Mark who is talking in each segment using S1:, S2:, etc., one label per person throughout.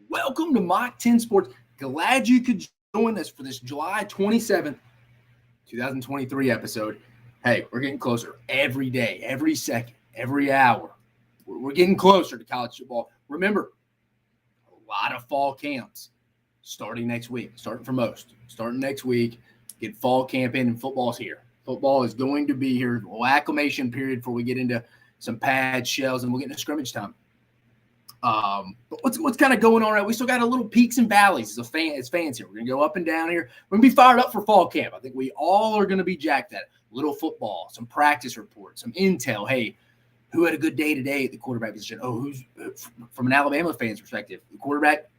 S1: Welcome to Mock 10 Sports. Glad you could join us for this July 27th, 2023 episode. Hey, we're getting closer every day, every second, every hour. We're getting closer to college football. Remember, a lot of fall camps starting next week, starting next week. Get fall camp in and football's here. Football is going to be here. A little acclimation period before we get into some pads, shells, and we'll get into scrimmage time. But what's kind of going on, right? We still got a little peaks and valleys as fans here. We're going to go up and down here. We're going to be fired up for fall camp. I think we all are going to be jacked at it. Little football, some practice reports, some intel. Hey, who had a good day today at the quarterback position? Oh, who's from an Alabama fan's perspective, the quarterback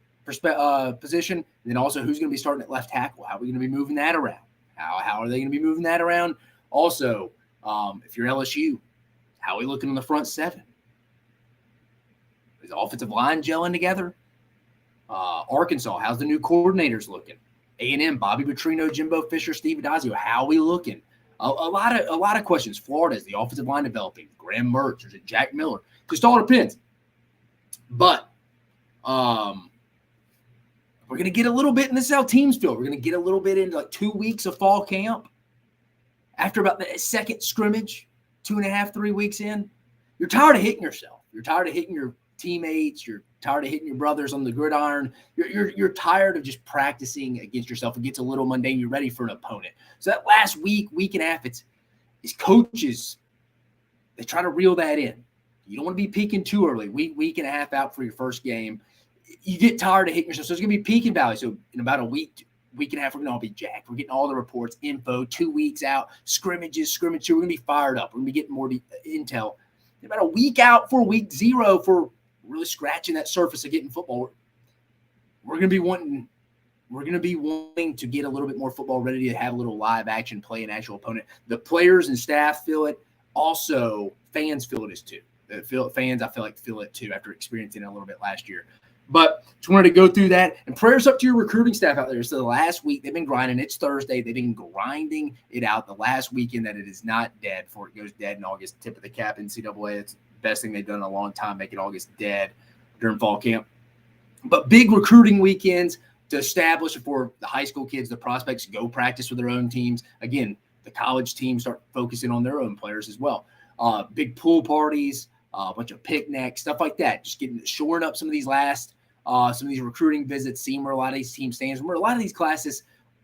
S1: position, and then also who's going to be starting at left tackle? How are we going to be moving that around? How are they going to be moving that around? Also, if you're LSU, how are we looking on the front seven? Is the offensive line gelling together? Arkansas, how's the new coordinators looking? A&M, Bobby Petrino, Jimbo Fisher, Steve Adazio, how are we looking? A lot of questions. Florida, is the offensive line developing? Graham Mertz, or is it Jack Miller? Just all depends. But we're going to get a little bit, and this is how teams feel. We're going to get a little bit into like 2 weeks of fall camp. After about the second scrimmage, 2.5, 3 weeks in, you're tired of hitting yourself. You're tired of hitting your teammates. You're tired of hitting your brothers on the gridiron. You're tired of just practicing against yourself. It gets a little mundane. You're ready for an opponent. So that last week and a half, it's coaches, they try to reel that in. You don't want to be peaking too early. Week and a half out for your first game. You get tired of hitting yourself. So it's going to be peak and valley. So in about a week and a half, we're going to all be jacked. We're getting all the reports, info, 2 weeks out, scrimmages, scrimmage 2. We're going to be fired up. We're going to be getting more intel. In about a week out for week 0 for really scratching that surface of getting football. We're going to be wanting to get a little bit more football ready to have a little live action, play an actual opponent. The players and staff feel it. Also, fans feel it too. Fans, I feel like, feel it too after experiencing it a little bit last year. But just wanted to go through that. And prayers up to your recruiting staff out there. So the last week, they've been grinding. It's Thursday. They've been grinding it out the last weekend that it is not dead before it goes dead in August. Tip of the cap, NCAA. It's the best thing they've done in a long time, making August dead during fall camp. But big recruiting weekends to establish before the high school kids, the prospects, go practice with their own teams. Again, the college teams start focusing on their own players as well. Big pool parties, a bunch of picnics, stuff like that. Just shoring up some of these recruiting visits, seeing where a lot of these teams stand, where a lot of these classes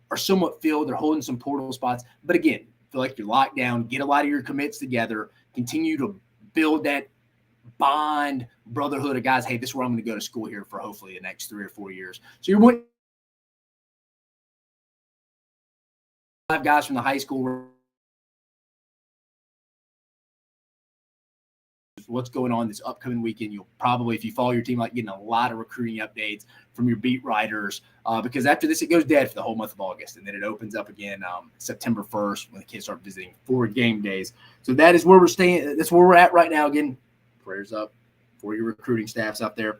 S1: are somewhat filled. They're holding some portal spots. But again, feel like you're locked down. Get a lot of your commits together. Continue to build that bond, brotherhood of guys. Hey, this is where I'm going to go to school here for hopefully the next 3 or 4 years. So you're wanting 5 guys from the high school. What's going on this upcoming weekend. You'll probably, if you follow your team, like getting a lot of recruiting updates from your beat writers because after this, it goes dead for the whole month of August. And then it opens up again September 1st when the kids start visiting 4 game days. So that is where we're staying. That's where we're at right now. Again, prayers up for your recruiting staffs out there.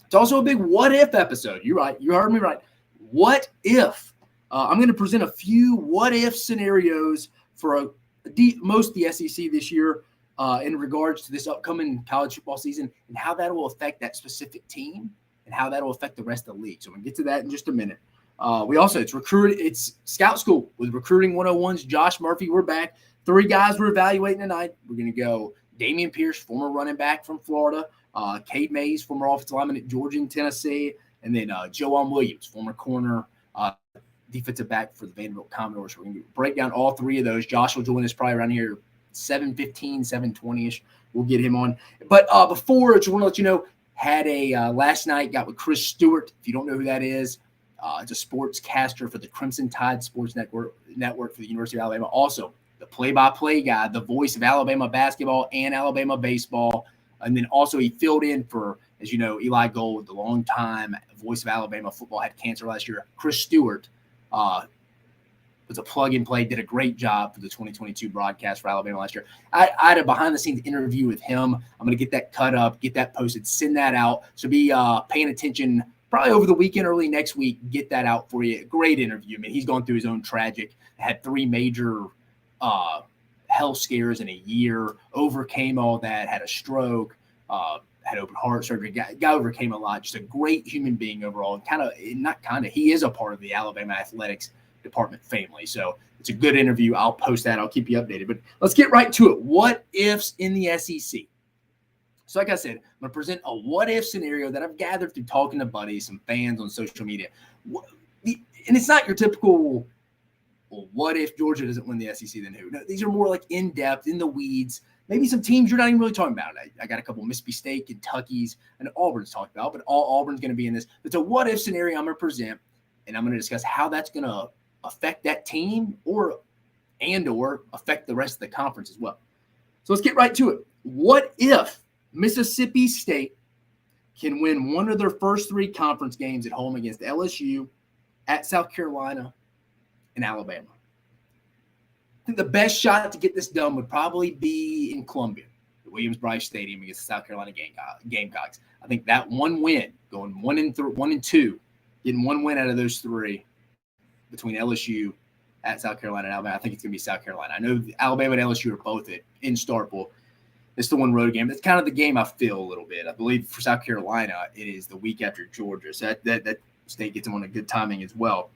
S1: It's also a big what if episode. You're right. You heard me right. What if? I'm going to present a few what if scenarios for most of the SEC this year. In regards to this upcoming college football season and how that will affect that specific team and how that will affect the rest of the league. So I'm going to get to that in just a minute. It's Scout School with Recruiting 101's Josh Murphy. We're back. 3 guys we're evaluating tonight. We're going to go Dameon Pierce, former running back from Florida, Cade Mays, former offensive lineman at Georgia and Tennessee, and then JoeJuan Williams, former corner, defensive back for the Vanderbilt Commodores. So we're going to break down all 3 of those. Josh will join us probably around here 7:15, 7:20-ish. We'll get him on. But before, I just want to let you know, had a last night, got with Chris Stewart. If you don't know who that is, it's a sportscaster for the Crimson Tide Sports Network for the University of Alabama. Also, the play-by-play guy, the voice of Alabama basketball and Alabama baseball. And then also he filled in for, as you know, Eli Gold, the longtime voice of Alabama football, had cancer last year. Chris Stewart was a plug-and-play, did a great job for the 2022 broadcast for Alabama last year. I had a behind-the-scenes interview with him. I'm going to get that cut up, get that posted, send that out. So be paying attention probably over the weekend, early next week, get that out for you. Great interview. I mean, he's gone through his own tragic, had 3 major health scares in a year, overcame all that, had a stroke, had open heart surgery. Guy overcame a lot. Just a great human being overall. He is a part of the Alabama athletics department family. So it's a good interview. I'll post that. I'll keep you updated. But let's get right to it. What ifs in the SEC? So like I said, I'm going to present a what-if scenario that I've gathered through talking to buddies, some fans on social media. And it's not your typical, well, what if Georgia doesn't win the SEC, then who? No, these are more like in-depth, in the weeds, maybe some teams you're not even really talking about. I got a couple of Mississippi State, Kentucky's, and Auburn's talked about, but all Auburn's going to be in this. It's a what-if scenario I'm going to present, and I'm going to discuss how that's going to affect that team or affect the rest of the conference as well. So let's get right to it. What if Mississippi State can win one of their first 3 conference games at home against LSU, at South Carolina, and Alabama? I think the best shot to get this done would probably be in Columbia, the Williams-Brice Stadium against the South Carolina Gamecocks. I think that one win, going 1-2, getting one win out of those 3 between LSU, at South Carolina, and Alabama. I think it's going to be South Carolina. I know Alabama and LSU are both in Starkville. It's the one road game. That's kind of the game I feel a little bit. I believe for South Carolina, it is the week after Georgia. So that State gets them on a good timing as well.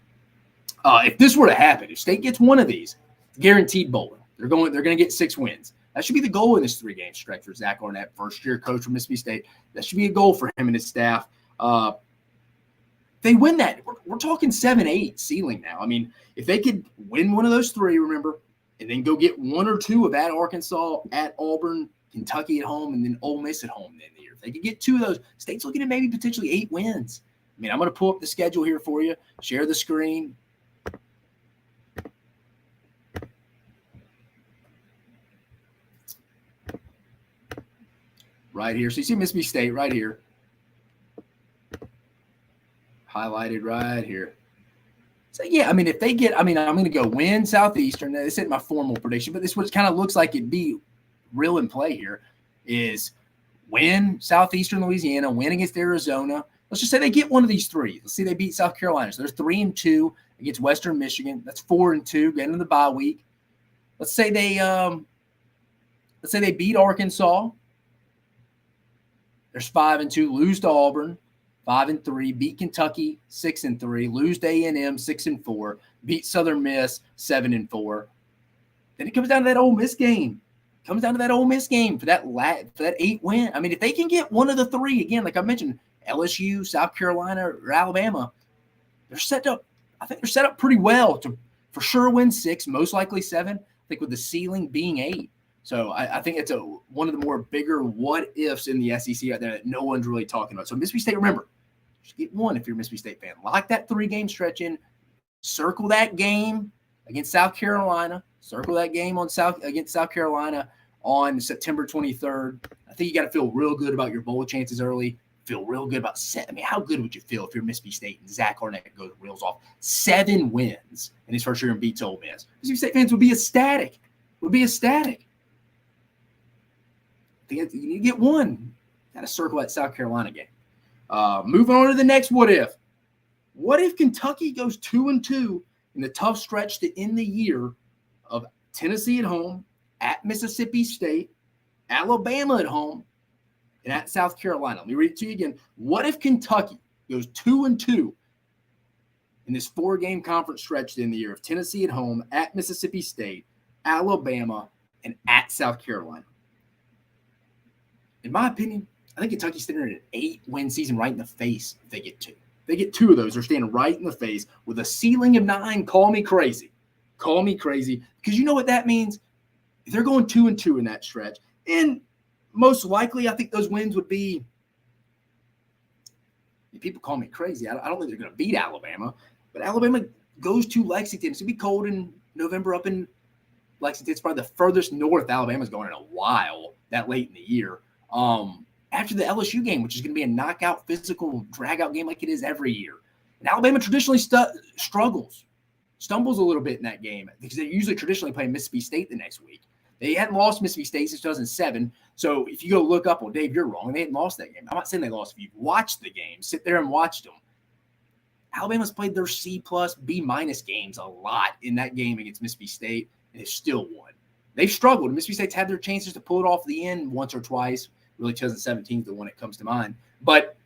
S1: If this were to happen, if State gets one of these, guaranteed bowling. They're going to get 6 wins. That should be the goal in this 3-game stretch for Zach Arnett, first-year coach from Mississippi State. That should be a goal for him and his staff. They win that. We're talking 7-8 ceiling now. I mean, if they could win one of those 3, remember, and then go get 1 or 2 of at Arkansas, at Auburn, Kentucky at home, and then Ole Miss at home in the year. If they could get 2 of those, State's looking at maybe potentially 8 wins. I mean, I'm going to pull up the schedule here for you, share the screen. Right here. So you see Mississippi State right here. Highlighted right here. So, yeah, I mean, if they get – I mean, I'm going to go win Southeastern. This isn't my formal prediction, but this is what it kind of looks like it'd be real in play here is win Southeastern Louisiana, win against Arizona. Let's just say they get one of these 3. Let's see they beat South Carolina. So there's 3-2 against Western Michigan. That's 4-2 getting into the bye week. Let's say they beat Arkansas. There's 5-2, lose to Auburn, 5-3, beat Kentucky, 6-3, lose to A&M, 6-4, beat Southern Miss, 7-4. Then it comes down to that Ole Miss game. For that 8 win. I mean, if they can get one of the 3, again, like I mentioned, LSU, South Carolina, or Alabama, they're set up. I think they're set up pretty well to for sure win 6, most likely 7. I think with the ceiling being 8. So I think it's one of the more bigger what ifs in the SEC out there that no one's really talking about. So Mississippi State, remember, just get 1 if you're a Mississippi State fan. Lock that 3-game stretch in. Circle that game against South Carolina. Circle that game against South Carolina on September 23rd. I think you got to feel real good about your bowl chances early. Feel real good about I mean, how good would you feel if you're Mississippi State and Zach Arnett goes reels off 7 wins in his first year and beats Ole Miss? Mississippi State fans would be ecstatic. You need to get 1. Got to circle that South Carolina game. Moving on to the next what if. What if Kentucky goes 2-2 in the tough stretch to end the year of Tennessee at home, at Mississippi State, Alabama at home, and at South Carolina? Let me read it to you again. What if Kentucky goes 2-2 in this 4-game conference stretch to end the year of Tennessee at home, at Mississippi State, Alabama, and at South Carolina? In my opinion, I think Kentucky's standing at an 8-win season right in the face if they get 2. If they get 2 of those, they're standing right in the face with a ceiling of 9. Call me crazy. Because you know what that means? If they're going 2-2 in that stretch, and most likely I think those wins would be – people call me crazy. I don't think they're going to beat Alabama, but Alabama goes to Lexington. It's going to be cold in November up in Lexington. It's probably the furthest north Alabama's going in a while that late in the year. After the LSU game, which is going to be a knockout, physical, drag-out game like it is every year. And Alabama traditionally stumbles a little bit in that game because they usually traditionally play Mississippi State the next week. They hadn't lost Mississippi State since 2007. So if you go look up, well, Dave, you're wrong. They hadn't lost that game. I'm not saying they lost. If you've watched the game, sit there and watched them. Alabama's played their C+, B- games a lot in that game against Mississippi State, and they've still won. They've struggled. Mississippi State's had their chances to pull it off the end once or twice Really, 2017 is the one that comes to mind. But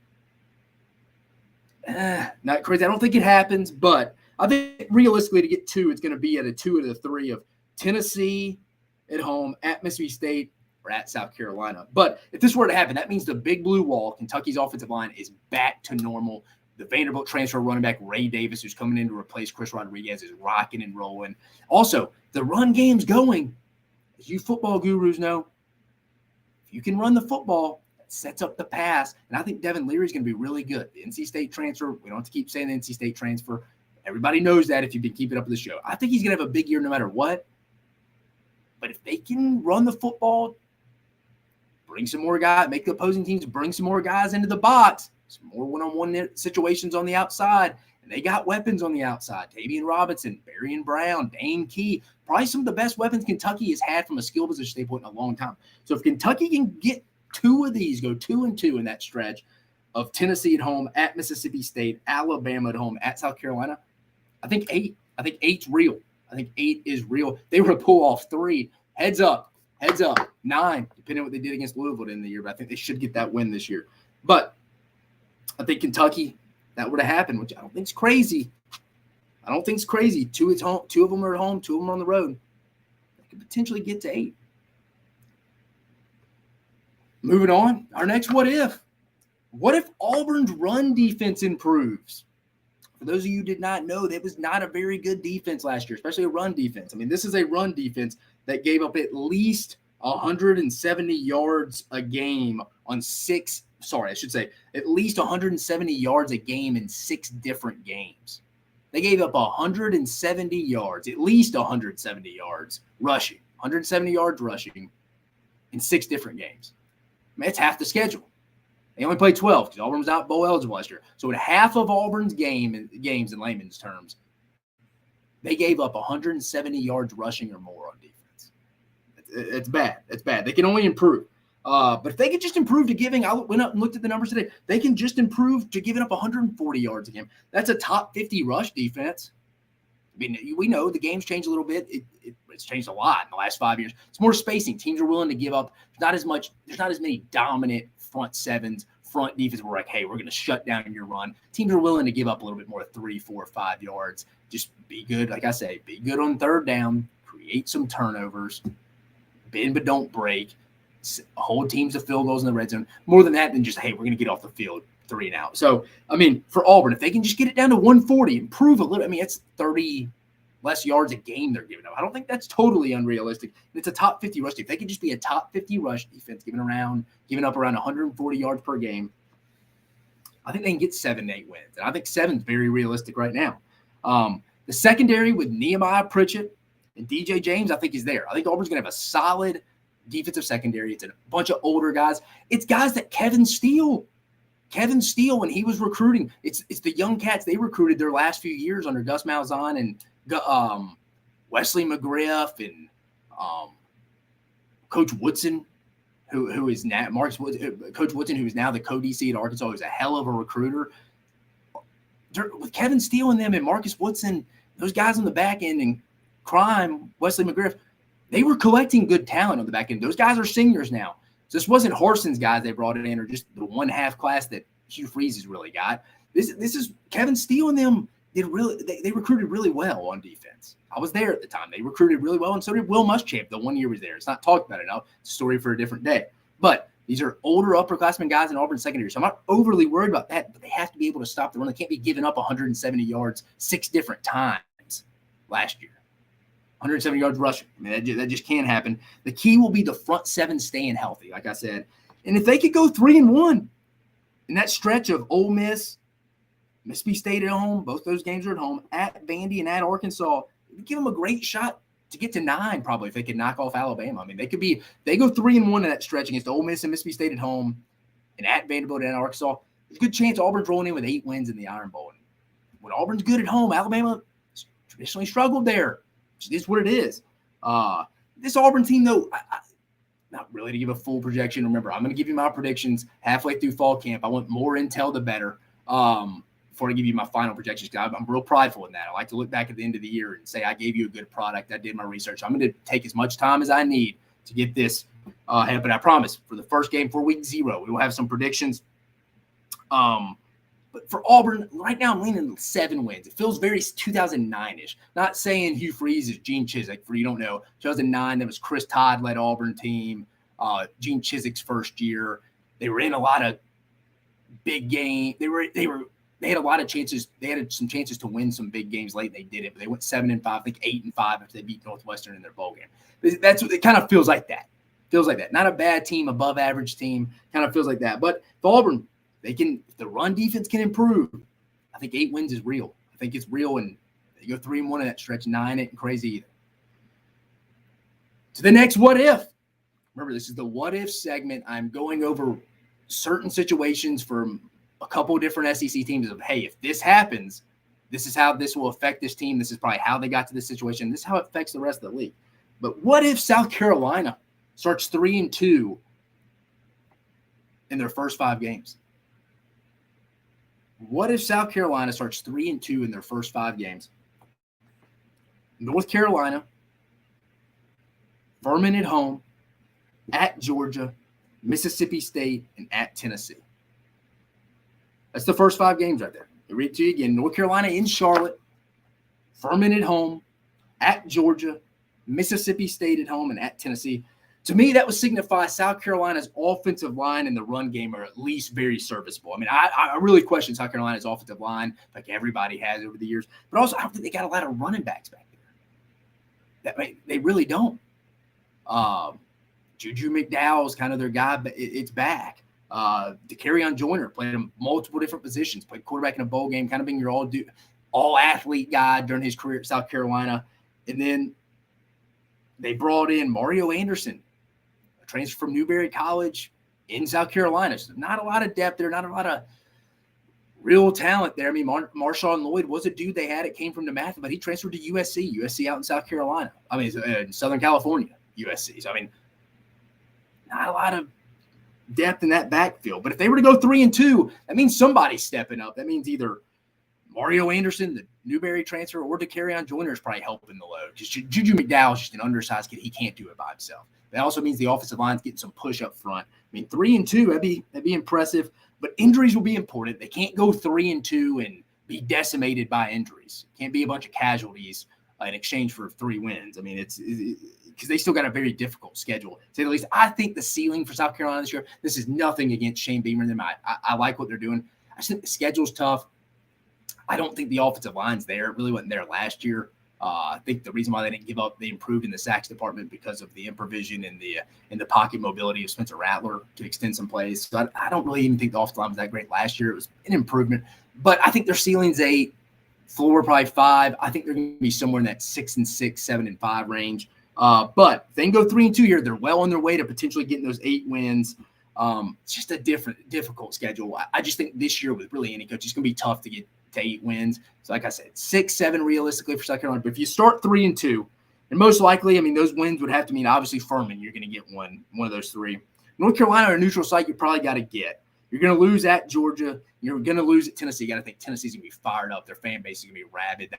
S1: not crazy. I don't think it happens, but I think realistically to get 2, it's going to be at a 2 out of the 3 of Tennessee at home, at Mississippi State, or at South Carolina. But if this were to happen, that means the big blue wall, Kentucky's offensive line, is back to normal. The Vanderbilt transfer running back Ray Davis, who's coming in to replace Chris Rodriguez, is rocking and rolling. Also, the run game's going. As you football gurus know, if you can run the football, that sets up the pass. And I think Devin Leary's going to be really good. The NC State transfer, we don't have to keep saying the NC State transfer. Everybody knows that if you've been keeping up with the show. I think he's going to have a big year no matter what. But if they can run the football, bring some more guys, make the opposing teams bring some more guys into the box, some more one-on-one situations on the outside, and they got weapons on the outside. Tavian Robinson, Berrien Brown, Dane Key, probably some of the best weapons Kentucky has had from a skill position standpoint in a long time. So if Kentucky can get 2 of these, go 2-2 in that stretch of Tennessee at home, at Mississippi State, Alabama at home, at South Carolina, I think 8. I think 8's real. I think 8 is real. They were to pull off 3. Heads up, 9, depending on what they did against Louisville in the year. But I think they should get that win this year. But I think Kentucky, that would have happened, which I don't think is crazy. 2 at home, 2 of them are at home, 2 of them are on the road. They could potentially get to 8. Moving on, our next what if. What if Auburn's run defense improves? For those of you who did not know, that was not a very good defense last year, especially a run defense. I mean, this is a run defense that gave up at least 170 yards a game on at least 170 yards a game in 6 different games. They gave up 170 yards, at least 170 yards rushing, 170 yards rushing in 6 different games. I mean, that's half the schedule. They only played 12 because Auburn was not bowl eligible last year. So in half of Auburn's games in layman's terms, they gave up 170 yards rushing or more on defense. It's bad. It's bad. They can only improve. But if they could just improve to giving, I went up and looked at the numbers today. They can just improve to giving up 140 yards a game. That's a top 50 rush defense. I mean, we know the game's changed a little bit. It's changed a lot in the last 5 years. It's more spacing. Teams are willing to give up. There's not as many dominant front sevens, front defense. We're like, hey, we're going to shut down your run. Teams are willing to give up a little bit more, 3, 4, 5 yards. Just be good. Like I say, be good on third down. Create some turnovers. Bend but don't break. Hold teams to field goals in the red zone. More than that than just, hey, we're going to get off the field 3 and out. So, I mean, for Auburn, if they can just get it down to 140, improve a little. I mean, it's 30 less yards a game they're giving up. I don't think that's totally unrealistic. It's a top 50 rush defense. If they could just be a top 50 rush defense, giving up around 140 yards per game, I think they can get 7 to 8 wins. And I think 7 is very realistic right now. The secondary with Nehemiah Pritchett and DJ James, I think is there. I think Auburn's going to have a solid defensive secondary. It's a bunch of older guys. It's guys that Kevin Steele, when he was recruiting, it's the young cats they recruited their last few years under Gus Malzahn and Wesley McGriff and Coach Woodson, who is now Coach Woodson, who is now the co-DC at Arkansas, who's a hell of a recruiter. With Kevin Steele and them and Marcus Woodson, those guys on the back end and Wesley McGriff, they were collecting good talent on the back end. Those guys are seniors now. So this wasn't Horson's guys they brought in or just the 1/2 class that Hugh Freeze has really got. This is Kevin Steele and them did really they recruited really well on defense. I was there at the time. They recruited really well, and so did Will Muschamp the 1 year he was there. It's not talked about enough. It's a story for a different day. But these are older upperclassmen guys in Auburn secondary. So I'm not overly worried about that, but they have to be able to stop the run. They can't be giving up 170 yards 6 different times last year. 170 yards rushing. I mean, that just can't happen. The key will be the front 7 staying healthy, like I said. And if they could go 3-1 in that stretch of Ole Miss, Mississippi State at home, both those games are at home, at Vandy and at Arkansas, it would give them a great shot to get to 9 probably if they could knock off Alabama. I mean, they go 3-1 in that stretch against Ole Miss and Mississippi State at home and at Vanderbilt and Arkansas. There's a good chance Auburn's rolling in with 8 wins in the Iron Bowl. And when Auburn's good at home, Alabama traditionally struggled there. It is what it is. This Auburn team, though, not really to give a full projection. Remember, I'm going to give you my predictions halfway through fall camp. I want more intel, the better, before I give you my final projections. I'm real prideful in that. I like to look back at the end of the year and say I gave you a good product. I did my research. I'm going to take as much time as I need to get this ahead. But I promise, for the first game for week 0, we will have some predictions. But for Auburn, right now I'm leaning 7 wins. It feels very 2009-ish. Not saying Hugh Freeze is Gene Chizik, for you don't know. 2009, that was Chris Todd led Auburn team. Gene Chizik's first year. They were in a lot of big games. They had a lot of chances. They had some chances to win some big games late. They did it, but they went 7-5, I think 8-5 after they beat Northwestern in their bowl game. That's what it kind of feels like. That feels like that. Not a bad team, above average team. Kind of feels like that. But for Auburn, if the run defense can improve, I think 8 wins is real. I think it's real, and they go 3-1 in that stretch. 9 ain't crazy either. To the next what if. Remember, this is the what if segment. I'm going over certain situations from a couple of different SEC teams of, hey, if this happens, this is how this will affect this team. This is probably how they got to this situation. This is how it affects the rest of the league. But what if South Carolina starts 3-2 in their first 5 games? What if South Carolina starts 3-2 in their first 5 games? North Carolina, Furman at home, at Georgia, Mississippi State, and at Tennessee. That's the first 5 games right there. I'll read it to you again. North Carolina in Charlotte, Furman at home, at Georgia, Mississippi State at home, and at Tennessee. To me, that would signify South Carolina's offensive line and the run game are at least very serviceable. I mean, I really question South Carolina's offensive line like everybody has over the years. But also, I don't think they got a lot of running backs back there. They really don't. Juju McDowell's kind of their guy, but it's back. DeCarrion Joyner played in multiple different positions, played quarterback in a bowl game, kind of being your all-athlete guy during his career at South Carolina. And then they brought in Mario Anderson, a transfer from Newberry College in South Carolina. So not a lot of depth there, not a lot of real talent there. I mean, Marshawn Lloyd was a dude they had. It came from DeMatha, but he transferred to USC out in South Carolina. I mean, in Southern California, USC. So, I mean, not a lot of depth in that backfield. But if they were to go 3-2, that means somebody's stepping up. That means either Mario Anderson, the Newberry transfer, or DeCarrion Joyner is probably helping the load. Because Juju McDowell is just an undersized kid. He can't do it by himself. That also means the offensive line's getting some push up front. I mean, 3-2, that'd be impressive. But injuries will be important. They can't go 3-2 and be decimated by injuries. It can't be a bunch of casualties in exchange for 3 wins. I mean, it's because they still got a very difficult schedule, to say the least. I think the ceiling for South Carolina this year, this is nothing against Shane Beamer and them. I like what they're doing. I just think the schedule's tough. I don't think the offensive line's there. It really wasn't there last year. I think the reason why they didn't give up, they improved in the sacks department because of the improvision and the pocket mobility of Spencer Rattler to extend some plays. So I don't really even think the offensive line was that great last year. It was an improvement. But I think their ceiling's 8, floor probably 5. I think they're going to be somewhere in that 6-6, 7-5 range. But if they can go 3-2 here, they're well on their way to potentially getting those 8 wins. It's just a difficult schedule. I just think this year with really any coach, it's going to be tough to get to 8 wins. So like I said, 6-7 realistically for South Carolina. But if you start 3-2, and most likely, I mean, those wins would have to mean obviously Furman, you're going to get one of those 3. North Carolina or a neutral site, you probably got to get. You're going to lose at Georgia. You're going to lose at Tennessee. You got to think Tennessee's going to be fired up. Their fan base is going to be rabid.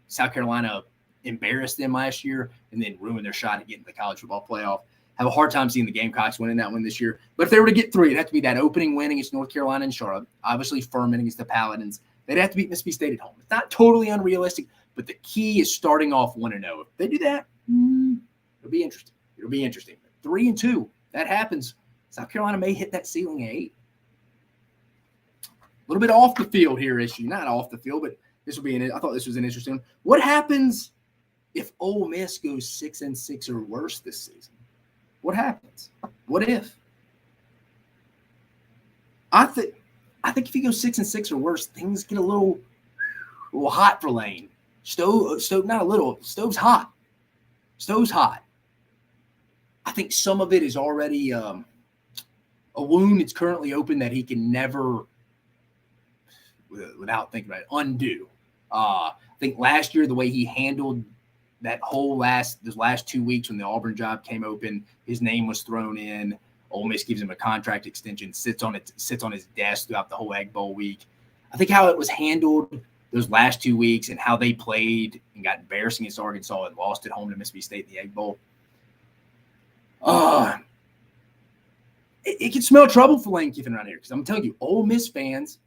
S1: South Carolina embarrassed them last year and then ruined their shot at getting to the college football playoff. Have a hard time seeing the Gamecocks winning that one this year. But if they were to get 3, it'd have to be that opening win against North Carolina and Charlotte. Obviously, Furman against the Paladins. They'd have to beat Mississippi State at home. It's not totally unrealistic, but the key is starting off 1-0. If they do that, it'll be interesting. 3-2, that happens. South Carolina may hit that ceiling at 8. A little bit off the field here issue. Not off the field, but I thought this was an interesting one. What happens if Ole Miss goes 6-6 or worse this season? What happens? What if? I think if you go 6-6 or worse, things get a little hot for Lane. Stove, not a little. Stove's hot. I think some of it is already a wound that's currently open that he can never, without thinking about it, undo. I think last year the way he handled that those last 2 weeks when the Auburn job came open, his name was thrown in. Ole Miss gives him a contract extension, sits on his desk throughout the whole Egg Bowl week. I think how it was handled those last 2 weeks and how they played and got embarrassing against Arkansas and lost at home to Mississippi State in the Egg Bowl. it can smell trouble for Lane Kiffin around here because I'm telling you, Ole Miss fans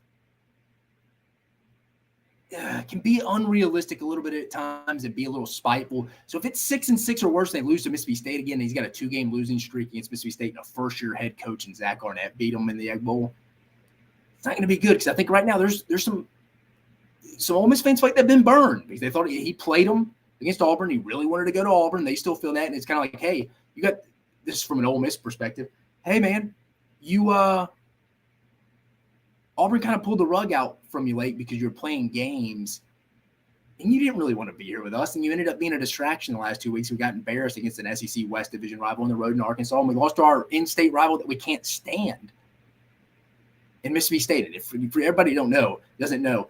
S1: can be unrealistic a little bit at times and be a little spiteful. So if it's 6-6 or worse, they lose to Mississippi State again. He's got a 2-game losing streak against Mississippi State, and a first-year head coach and Zach Arnett beat him in the Egg Bowl. It's not going to be good because I think right now there's some Ole Miss fans like they've been burned because they thought he played them against Auburn. He really wanted to go to Auburn. They still feel that, and it's kind of like, hey, you got this is from an Ole Miss perspective. Hey, man, you Auburn kind of pulled the rug out from you late because you were playing games and you didn't really want to be here with us. And you ended up being a distraction the last 2 weeks. We got embarrassed against an SEC West Division rival on the road in Arkansas. And we lost to our in-state rival that we can't stand in Mississippi State. And if for everybody who doesn't know,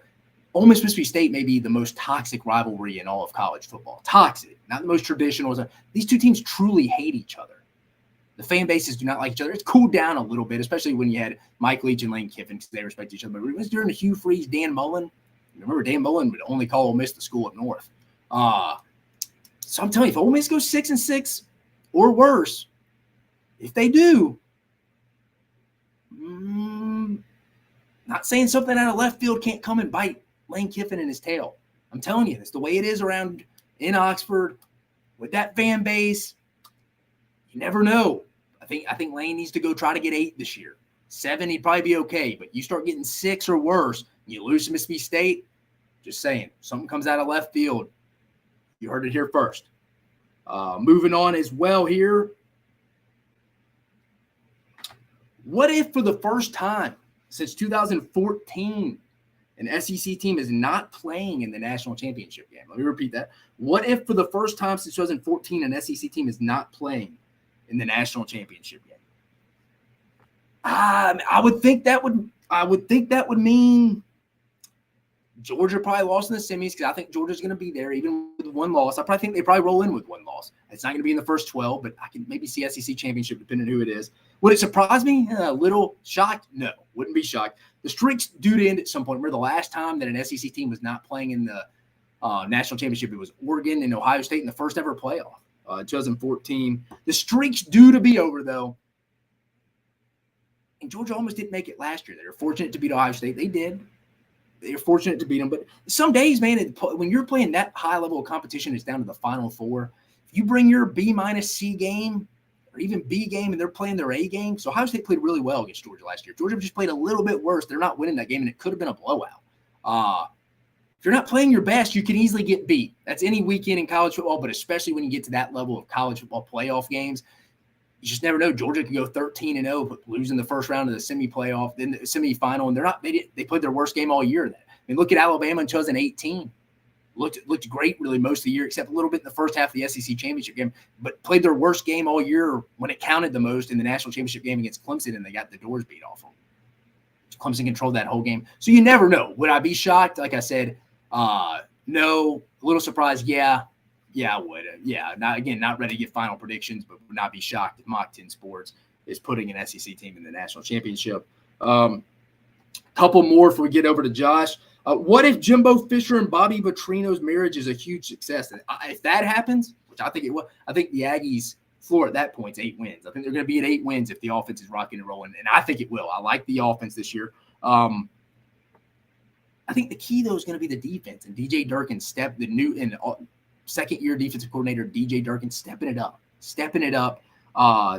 S1: Ole Miss Mississippi State may be the most toxic rivalry in all of college football. Toxic, not the most traditional. These two teams truly hate each other. The fan bases do not like each other. It's cooled down a little bit, especially when you had Mike Leach and Lane Kiffin because they respect each other. But it was during the Hugh Freeze, Dan Mullen. Remember, Dan Mullen would only call Ole Miss the school up north. So I'm telling you, if Ole Miss goes 6-6 or worse, if they do, not saying something out of left field can't come and bite Lane Kiffin in his tail. I'm telling you, that's the way it is around in Oxford with that fan base. You never know. I think Lane needs to go try to get 8 this year. 7, he'd probably be okay. But you start getting 6 or worse, you lose to Mississippi State, just saying, something comes out of left field. You heard it here first. Moving on as well here. What if for the first time since 2014, an SEC team is not playing in the national championship game? Let me repeat that. What if for the first time since 2014, an SEC team is not playing in the national championship game? I would think that would mean Georgia probably lost in the semis because I think Georgia's going to be there even with one loss. I probably think they probably roll in with one loss. It's not going to be in the first 12, but I can maybe see SEC championship depending on who it is. Would it surprise me? A little shocked? No, wouldn't be shocked. The streak's due to end at some point. Remember the last time that an SEC team was not playing in the national championship, it was Oregon and Ohio State in the first ever playoff. 2014. The streak's due to be over, though. And Georgia almost didn't make it last year. They were fortunate to beat Ohio State. They did. They were fortunate to beat them. But some days, man, when you're playing that high level of competition, it's down to the Final Four. If you bring your B-C game or even B game and they're playing their A game. So Ohio State played really well against Georgia last year. Georgia just played a little bit worse. They're not winning that game, and it could have been a blowout. If you're not playing your best, you can easily get beat. That's any weekend in college football, but especially when you get to that level of college football playoff games, you just never know. Georgia can go 13-0, but losing the first round of the semi-playoff, then the semi-final, and they played their worst game all year. I mean, look at Alabama in 2018. Looked great really most of the year, except a little bit in the first half of the SEC championship game, but played their worst game all year when it counted the most in the national championship game against Clemson, and they got the doors beat off them. Clemson controlled that whole game. So you never know. Would I be shocked? Like I said, no. A little surprised, yeah. Yeah, I would. Yeah, not ready to get final predictions, but would not be shocked if Mock 10 Sports is putting an SEC team in the national championship. Couple more before we get over to Josh. What if Jimbo Fisher and Bobby Petrino's marriage is a huge success? If that happens, which I think it will, I think the Aggies' floor at that point is 8 wins. I think they're going to be at 8 wins if the offense is rocking and rolling, and I think it will. I like the offense this year. I think the key, though, is going to be the defense, and DJ Durkin second-year defensive coordinator DJ Durkin stepping it up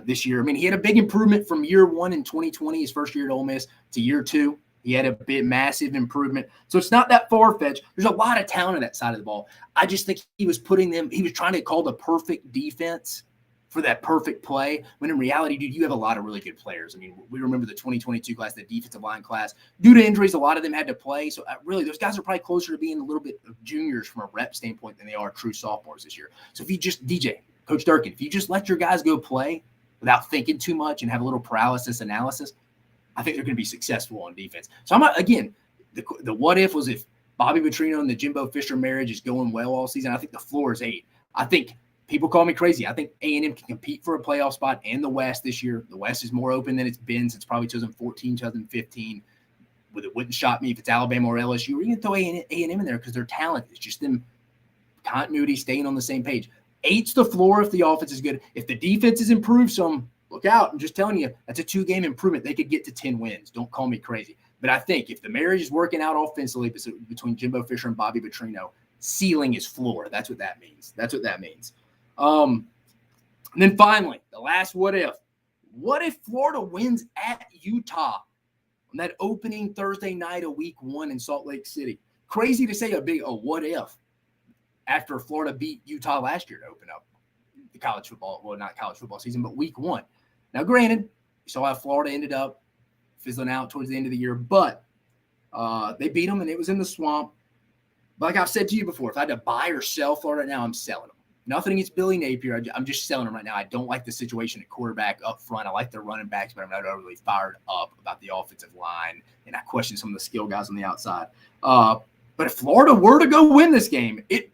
S1: this year. I mean, he had a big improvement from year 1 in 2020, his first year at Ole Miss, to year 2. He had a massive improvement. So it's not that far-fetched. There's a lot of talent on that side of the ball. I just think he was trying to call the perfect defense for that perfect play, when in reality, dude, you have a lot of really good players. I mean, we remember the 2022 class, the defensive line class. Due to injuries, a lot of them had to play. So really, those guys are probably closer to being a little bit of juniors from a rep standpoint than they are true sophomores this year. So if you just, Coach Durkin, if you just let your guys go play without thinking too much and have a little paralysis analysis, I think they're going to be successful on defense. So the what if was if Bobby Petrino and the Jimbo Fisher marriage is going well all season. I think the floor is 8. I think people call me crazy. I think A&M can compete for a playoff spot in the West this year. The West is more open than it's been since probably 2014, 2015. It wouldn't shock me if it's Alabama or LSU. We're going to throw A&M in there because their talent is just them continuity, staying on the same page. 8's the floor if the offense is good. If the defense is improved some, look out. I'm just telling you, that's a 2-game improvement. They could get to 10 wins. Don't call me crazy. But I think if the marriage is working out offensively between Jimbo Fisher and Bobby Petrino, ceiling is floor. That's what that means. And then finally, the last what if. What if Florida wins at Utah on that opening Thursday night of week 1 in Salt Lake City? Crazy to say a what if after Florida beat Utah last year to open up the college football, well, not college football season, but week 1. Now, granted, you saw how Florida ended up fizzling out towards the end of the year, but they beat them and it was in the swamp. But like I've said to you before, if I had to buy or sell Florida right now, I'm selling them. Nothing against Billy Napier. I'm just selling them right now. I don't like the situation at quarterback up front. I like their running backs, but I'm not overly fired up about the offensive line, and I question some of the skill guys on the outside. But if Florida were to go win this game, it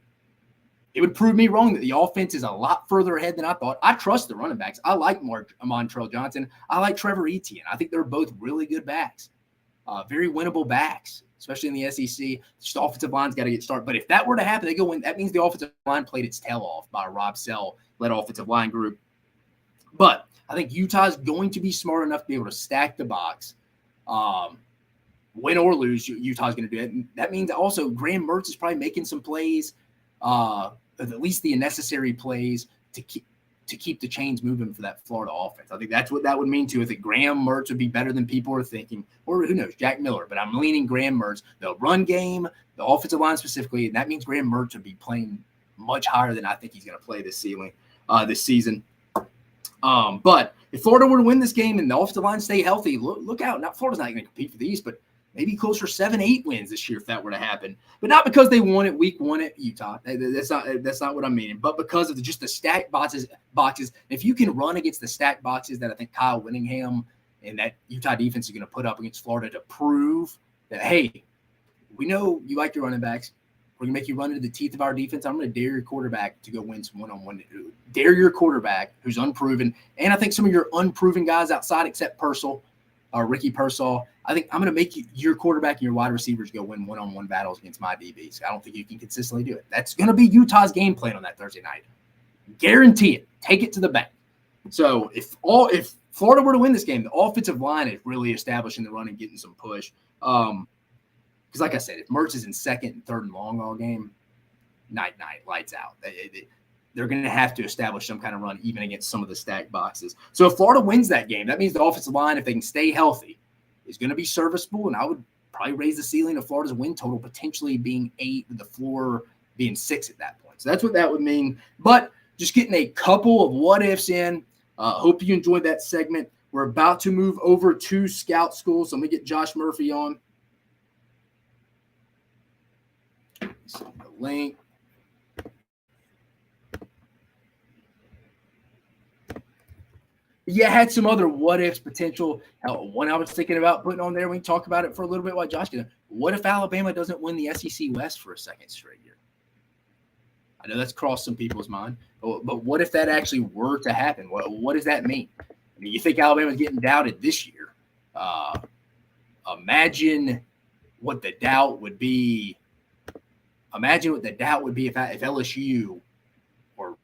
S1: would prove me wrong that the offense is a lot further ahead than I thought. I trust the running backs. I like Montrell Johnson. I like Trevor Etienne. I think they're both really good backs, very winnable backs, especially in the SEC. Just the offensive line's got to get started. But if that were to happen, they go win. That means the offensive line played its tail off by a Rob Sell-led offensive line group. But I think Utah's going to be smart enough to be able to stack the box. Win or lose, Utah's going to do it. And that means also Graham Mertz is probably making some plays, at least the necessary plays to keep the chains moving for that Florida offense. I think that's what that would mean too. I think Graham Mertz would be better than people are thinking, or who knows, Jack Miller. But I'm leaning Graham Mertz. The run game, the offensive line specifically, and that means Graham Mertz would be playing much higher than I think he's going to play this season. But if Florida were to win this game and the offensive line stay healthy, look out. Not Florida's not going to compete for the East, but maybe closer 7-8 wins this year if that were to happen. But not because they won it week 1 at Utah. That's not what I'm meaning. But because of just the stacked boxes. If you can run against the stacked boxes that I think Kyle Whittingham and that Utah defense is going to put up against Florida to prove that, hey, we know you like your running backs. We're going to make you run into the teeth of our defense. I'm going to dare your quarterback to go win some one-on-one. Dare your quarterback who's unproven. And I think some of your unproven guys outside except Purcell, Ricky Pearsall, I think I'm going to make your quarterback and your wide receivers go win one-on-one battles against my DBs. I don't think you can consistently do it. That's going to be Utah's game plan on that Thursday night. Guarantee it. Take it to the bank. So if Florida were to win this game, the offensive line is really establishing the run and getting some push. Because like I said, if Mertz is in second and third and long all game, night, lights out. They're going to have to establish some kind of run even against some of the stacked boxes. So if Florida wins that game, that means the offensive line, if they can stay healthy, is going to be serviceable. And I would probably raise the ceiling of Florida's win total potentially being 8 with the floor being 6 at that point. So that's what that would mean. But just getting a couple of what ifs in. Hope you enjoyed that segment. We're about to move over to Scout School. So I'm going to get Josh Murphy on. Send the link. Yeah, I had some other what-ifs potential. One I was thinking about putting on there. We can talk about it for a little bit while Josh can. What if Alabama doesn't win the SEC West for a second straight year? I know that's crossed some people's mind, but what if that actually were to happen? What does that mean? I mean, you think Alabama's getting doubted this year. Imagine what the doubt would be. Imagine what the doubt would be if LSU or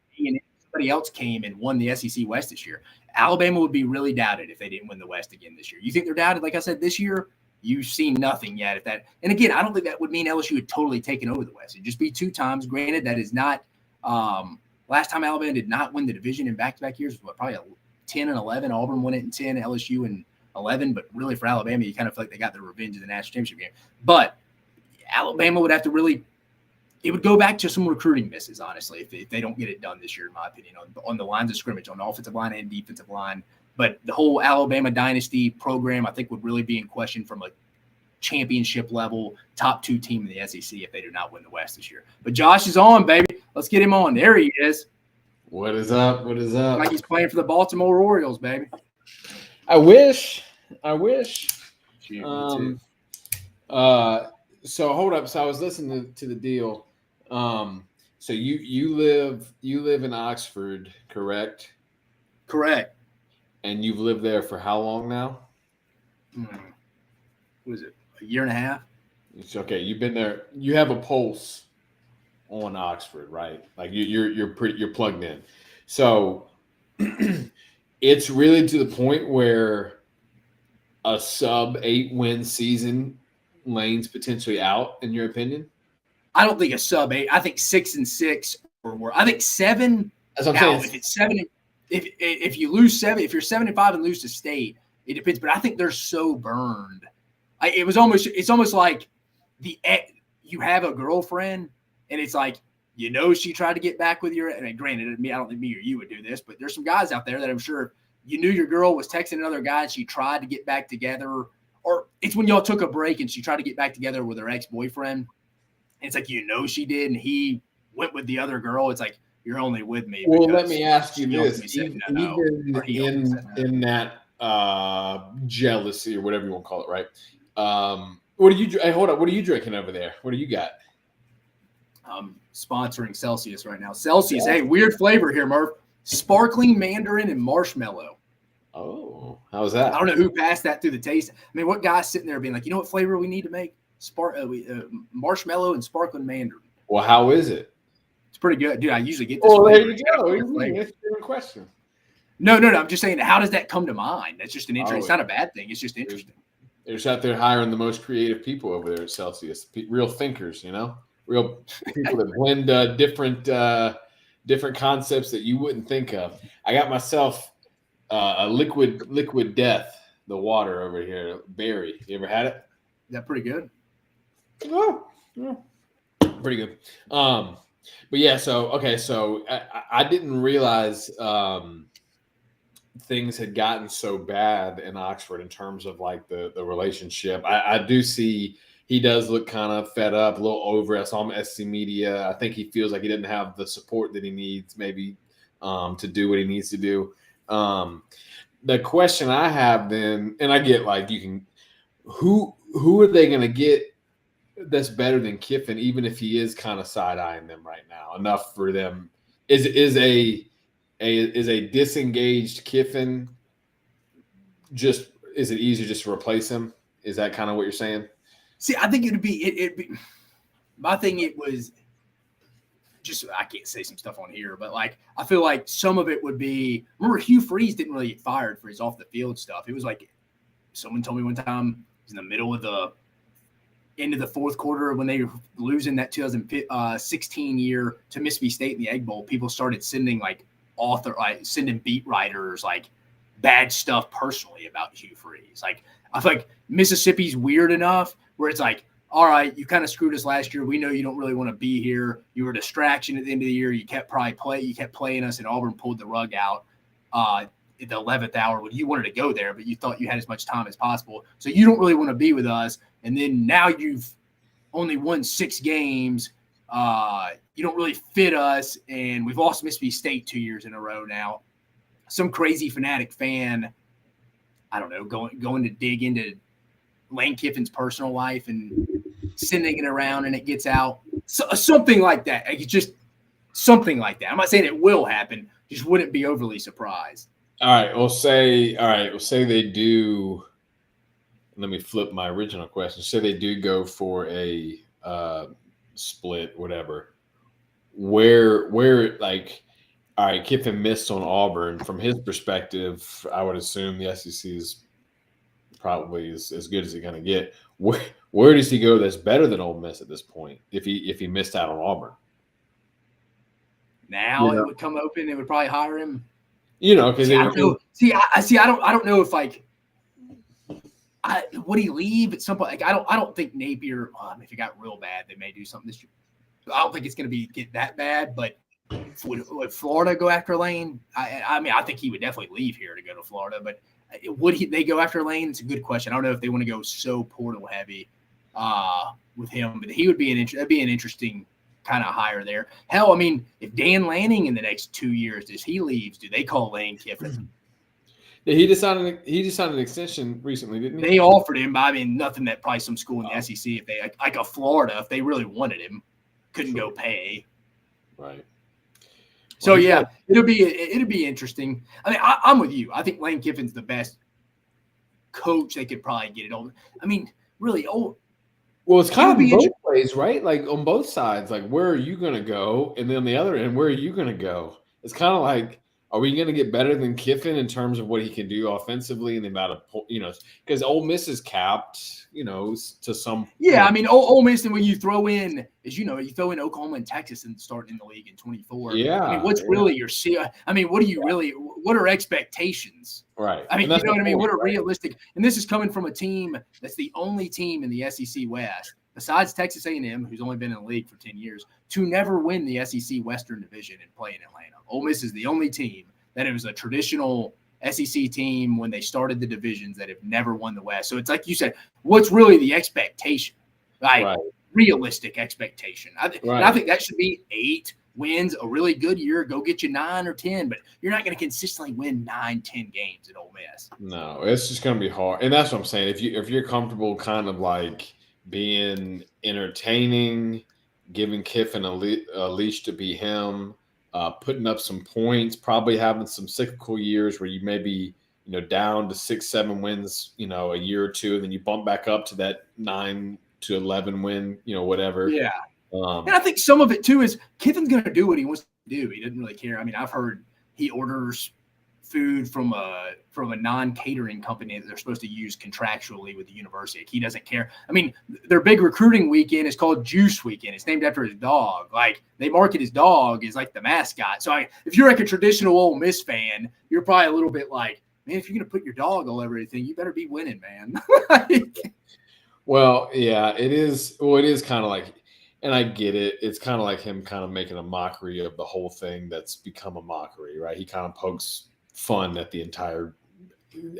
S1: somebody else came and won the SEC West this year. Alabama would be really doubted if they didn't win the West again this year. You think they're doubted? Like I said, this year, you've seen nothing yet. And again, I don't think that would mean LSU had totally taken over the West. It'd just be 2 times. Granted, that is not last time Alabama did not win the division in back-to-back years was probably 10 and 11. Auburn won it in 10, LSU in 11. But really for Alabama, you kind of feel like they got their revenge in the national championship game. But Alabama would have to really – it would go back to some recruiting misses, honestly, if they don't get it done this year, in my opinion, on the lines of scrimmage, on the offensive line and defensive line. But the whole Alabama dynasty program, I think, would really be in question from a championship level, top 2 team in the SEC if they do not win the West this year. But Josh is on, baby. Let's get him on. There he is.
S2: What is up? What is up?
S1: Like he's playing for the Baltimore Orioles, baby.
S2: I wish.
S1: Shoot,
S2: So hold up. So I was listening to the deal. So you live in Oxford, correct?
S1: Correct.
S2: And you've lived there for how long now?
S1: What is it? A year and a half?
S2: It's okay. You've been there. You have a pulse on Oxford, right? Like you're plugged in. So it's really to the point where a sub 8-win season Lane's potentially out, in your opinion?
S1: I don't think a sub 8. I think 6-6 or more. I think 7.
S2: That's what I'm
S1: now,
S2: saying.
S1: if it's 7, if you lose 7, if you're 7-5 and lose to State, it depends. But I think they're so burned. It's almost like you have a girlfriend, and it's like, she tried to get back with your. And granted, I don't think me or you would do this, but there's some guys out there that I'm sure you knew your girl was texting another guy and she tried to get back together. Or it's when y'all took a break and she tried to get back together with her ex-boyfriend. And it's like, she did, and he went with the other girl. It's like, you're only with me.
S2: Well, let me ask you this.
S1: Even
S2: in that jealousy or whatever you want to call it, right? What are you? Hey, hold up. What are you drinking over there? What do you got?
S1: I'm sponsoring Celsius right now. Celsius, hey, weird flavor here, Murph. Sparkling mandarin and marshmallow.
S2: Oh, how was that?
S1: I don't know who passed that through the taste. I mean, what guy's sitting there being like, what flavor we need to make? Marshmallow and sparkling mandarin.
S2: Well, how is it?
S1: It's pretty good, dude. I usually get this.
S2: Oh, there you go. That's a good question.
S1: No. I'm just saying, how does that come to mind? That's just an interesting. It's not a bad thing. It's just interesting.
S2: They're just out there hiring the most creative people over there at Celsius. Real thinkers, real people that blend different concepts that you wouldn't think of. I got myself a liquid death, the water over here, berry. You ever had it?
S1: Is that pretty good?
S2: Oh, yeah. Pretty good. But yeah, so I didn't realize things had gotten so bad in Oxford in terms of like the relationship. I do see he does look kind of fed up, a little over. I saw him at SC Media. I think he feels like he didn't have the support that he needs maybe to do what he needs to do. The question I have then, and I get like who are they going to get that's better than Kiffin, even if he is kind of side-eyeing them right now, enough for them? Is a disengaged Kiffin is it easier just to replace him? Is that kind of what you're saying?
S1: See, I think it'd be my thing. It was just, I can't say some stuff on here, but like, I feel like some of it would be, remember Hugh Freeze didn't really get fired for his off the field stuff. It was like, someone told me one time, it was in the middle of the end of the fourth quarter when they were losing that 2016 year to Mississippi State in the Egg Bowl, people started sending sending beat writers like bad stuff personally about Hugh Freeze. Like, I feel like Mississippi's weird enough where it's like, all right, you kind of screwed us last year. We know you don't really want to be here. You were a distraction at the end of the year. You kept playing us, and Auburn pulled the rug out at the 11th hour when you wanted to go there, but you thought you had as much time as possible. So you don't really want to be with us. And then now you've only won 6 games. You don't really fit us, and we've lost Mississippi State 2 years in a row now. Some crazy fanatic fan, I don't know, going to dig into Lane Kiffin's personal life and sending it around and it gets out. So, something like that. It's just something like that. I'm not saying it will happen. Just wouldn't be overly surprised.
S2: All right. We'll say they do. Let me flip my original question. Say they do go for a split, whatever. Where like, all right, Kiffin missed on Auburn. From his perspective, I would assume the SEC is probably as good as he's going to get. Where does he go that's better than Ole Miss at this point if he missed out on Auburn?
S1: Now it would come open. They would probably hire him.
S2: Because
S1: I don't know. I don't know if like would he leave at some point? Like, I don't think Napier. If it got real bad, they may do something this year. I don't think it's going to get that bad. But would Florida go after Lane? I mean, I think he would definitely leave here to go to Florida. But would they go after Lane? It's a good question. I don't know if they want to go so portal heavy with him, but he would be that'd be an interesting kind of hire there. Hell, I mean, if Dan Lanning in the next 2 years, as he leaves, do they call Lane Kiffin?
S2: Yeah, he decided an extension recently, didn't he?
S1: They offered him, but I mean, nothing that probably some school in the SEC, if they like a Florida, if they really wanted him, couldn't go pay.
S2: Right.
S1: So yeah, it'll be interesting. I mean, I'm with you. I think Lane Kiffin's the best coach they could probably get it over. I mean, really old.
S2: Well, it's kind of both ways, right? Like on both sides, like where are you going to go, and then on the other end, where are you going to go? It's kind of like, Are we going to get better than Kiffin in terms of what he can do offensively and the amount of, because Ole Miss is capped, to some.
S1: Yeah, I mean, Ole Miss, and when you throw in, you throw in Oklahoma and Texas and starting in the league in 24.
S2: Yeah.
S1: I mean, what's really your – I mean, what are expectations?
S2: Right.
S1: I mean, you know what I mean? What are realistic – and this is coming from a team that's the only team in the SEC West, besides Texas A&M, who's only been in the league for 10 years, to never win the SEC Western Division and play in Atlanta. Ole Miss is the only team that it was a traditional SEC team when they started the divisions that have never won the West. So it's like you said, what's really the expectation? Right. Realistic expectation. I think that should be 8 wins, a really good year, go get you 9 or 10, but you're not going to consistently win 9, 10 games at Ole Miss.
S2: No, it's just going to be hard. And that's what I'm saying. If you're comfortable kind of like being entertaining, giving Kiffin a leash to be him, putting up some points, probably having some cyclical years where you may be, down to 6-7 wins, a year or two, and then you bump back up to that 9 to 11 win, whatever.
S1: Yeah. And I think some of it too is Kiffin's going to do what he wants to do. He doesn't really care. I mean, I've heard he orders food from a non-catering company that they're supposed to use contractually with the university. He doesn't care. I mean, their big recruiting weekend is called Juice Weekend. It's named after his dog. Like, they market his dog as like the mascot. So if you're like a traditional Ole Miss fan, you're probably a little bit like, man, if you're going to put your dog all over everything, you better be winning, man.
S2: Well, yeah, it is. Well, it is kind of like, and I get it. It's kind of like him kind of making a mockery of the whole thing that's become a mockery, right? He kind of pokes fun at the entire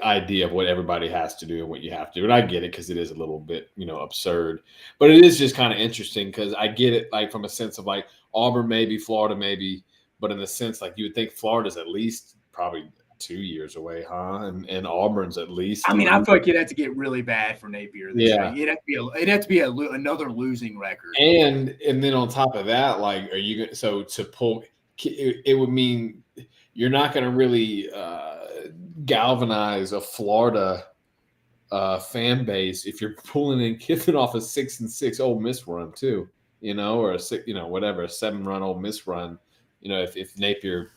S2: idea of what everybody has to do and what you have to do. And I get it because it is a little bit, absurd. But it is just kind of interesting because I get it like from a sense of like Auburn maybe, Florida maybe, but in the sense like you would think Florida's at least probably 2 years away, huh? And Auburn's at least.
S1: I mean, I feel like it'd have to get really bad for Napier this year. It'd have to be another losing record.
S2: And then on top of that, like, are you going so to pull? It would mean you're not going to really galvanize a Florida fan base if you're pulling in Kiffin off a 6-6 Ole Miss run too, or a 6, whatever, a 7-run Ole Miss run, if Napier,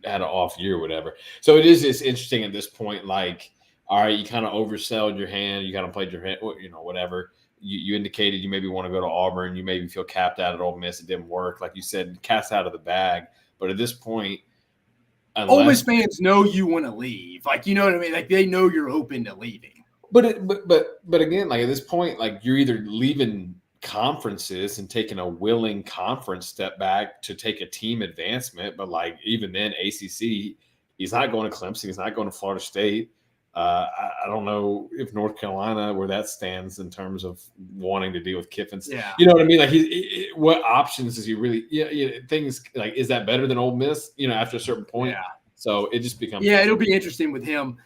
S2: had an off year or whatever. So it is just interesting at this point, like, all right, you kind of oversold your hand, you kind of played your hand, whatever. You indicated you maybe want to go to Auburn, you maybe feel capped out at Ole Miss, it didn't work. Like you said, cast out of the bag. But at this point,
S1: Ole Miss fans know you want to leave. Like, you know what I mean? Like, they know you're open to leaving.
S2: But again, like at this point, like you're either leaving conferences and taking a willing conference step back to take a team advancement. But like even then, ACC, he's not going to Clemson. He's not going to Florida State. I don't know if North Carolina, where that stands in terms of wanting to deal with Kiffin's.
S1: Yeah.
S2: You know what I mean? Like, what options is he really? Yeah, things like, is that better than Ole Miss? After a certain point.
S1: Yeah.
S2: So it just becomes.
S1: Yeah, it'll be interesting with him.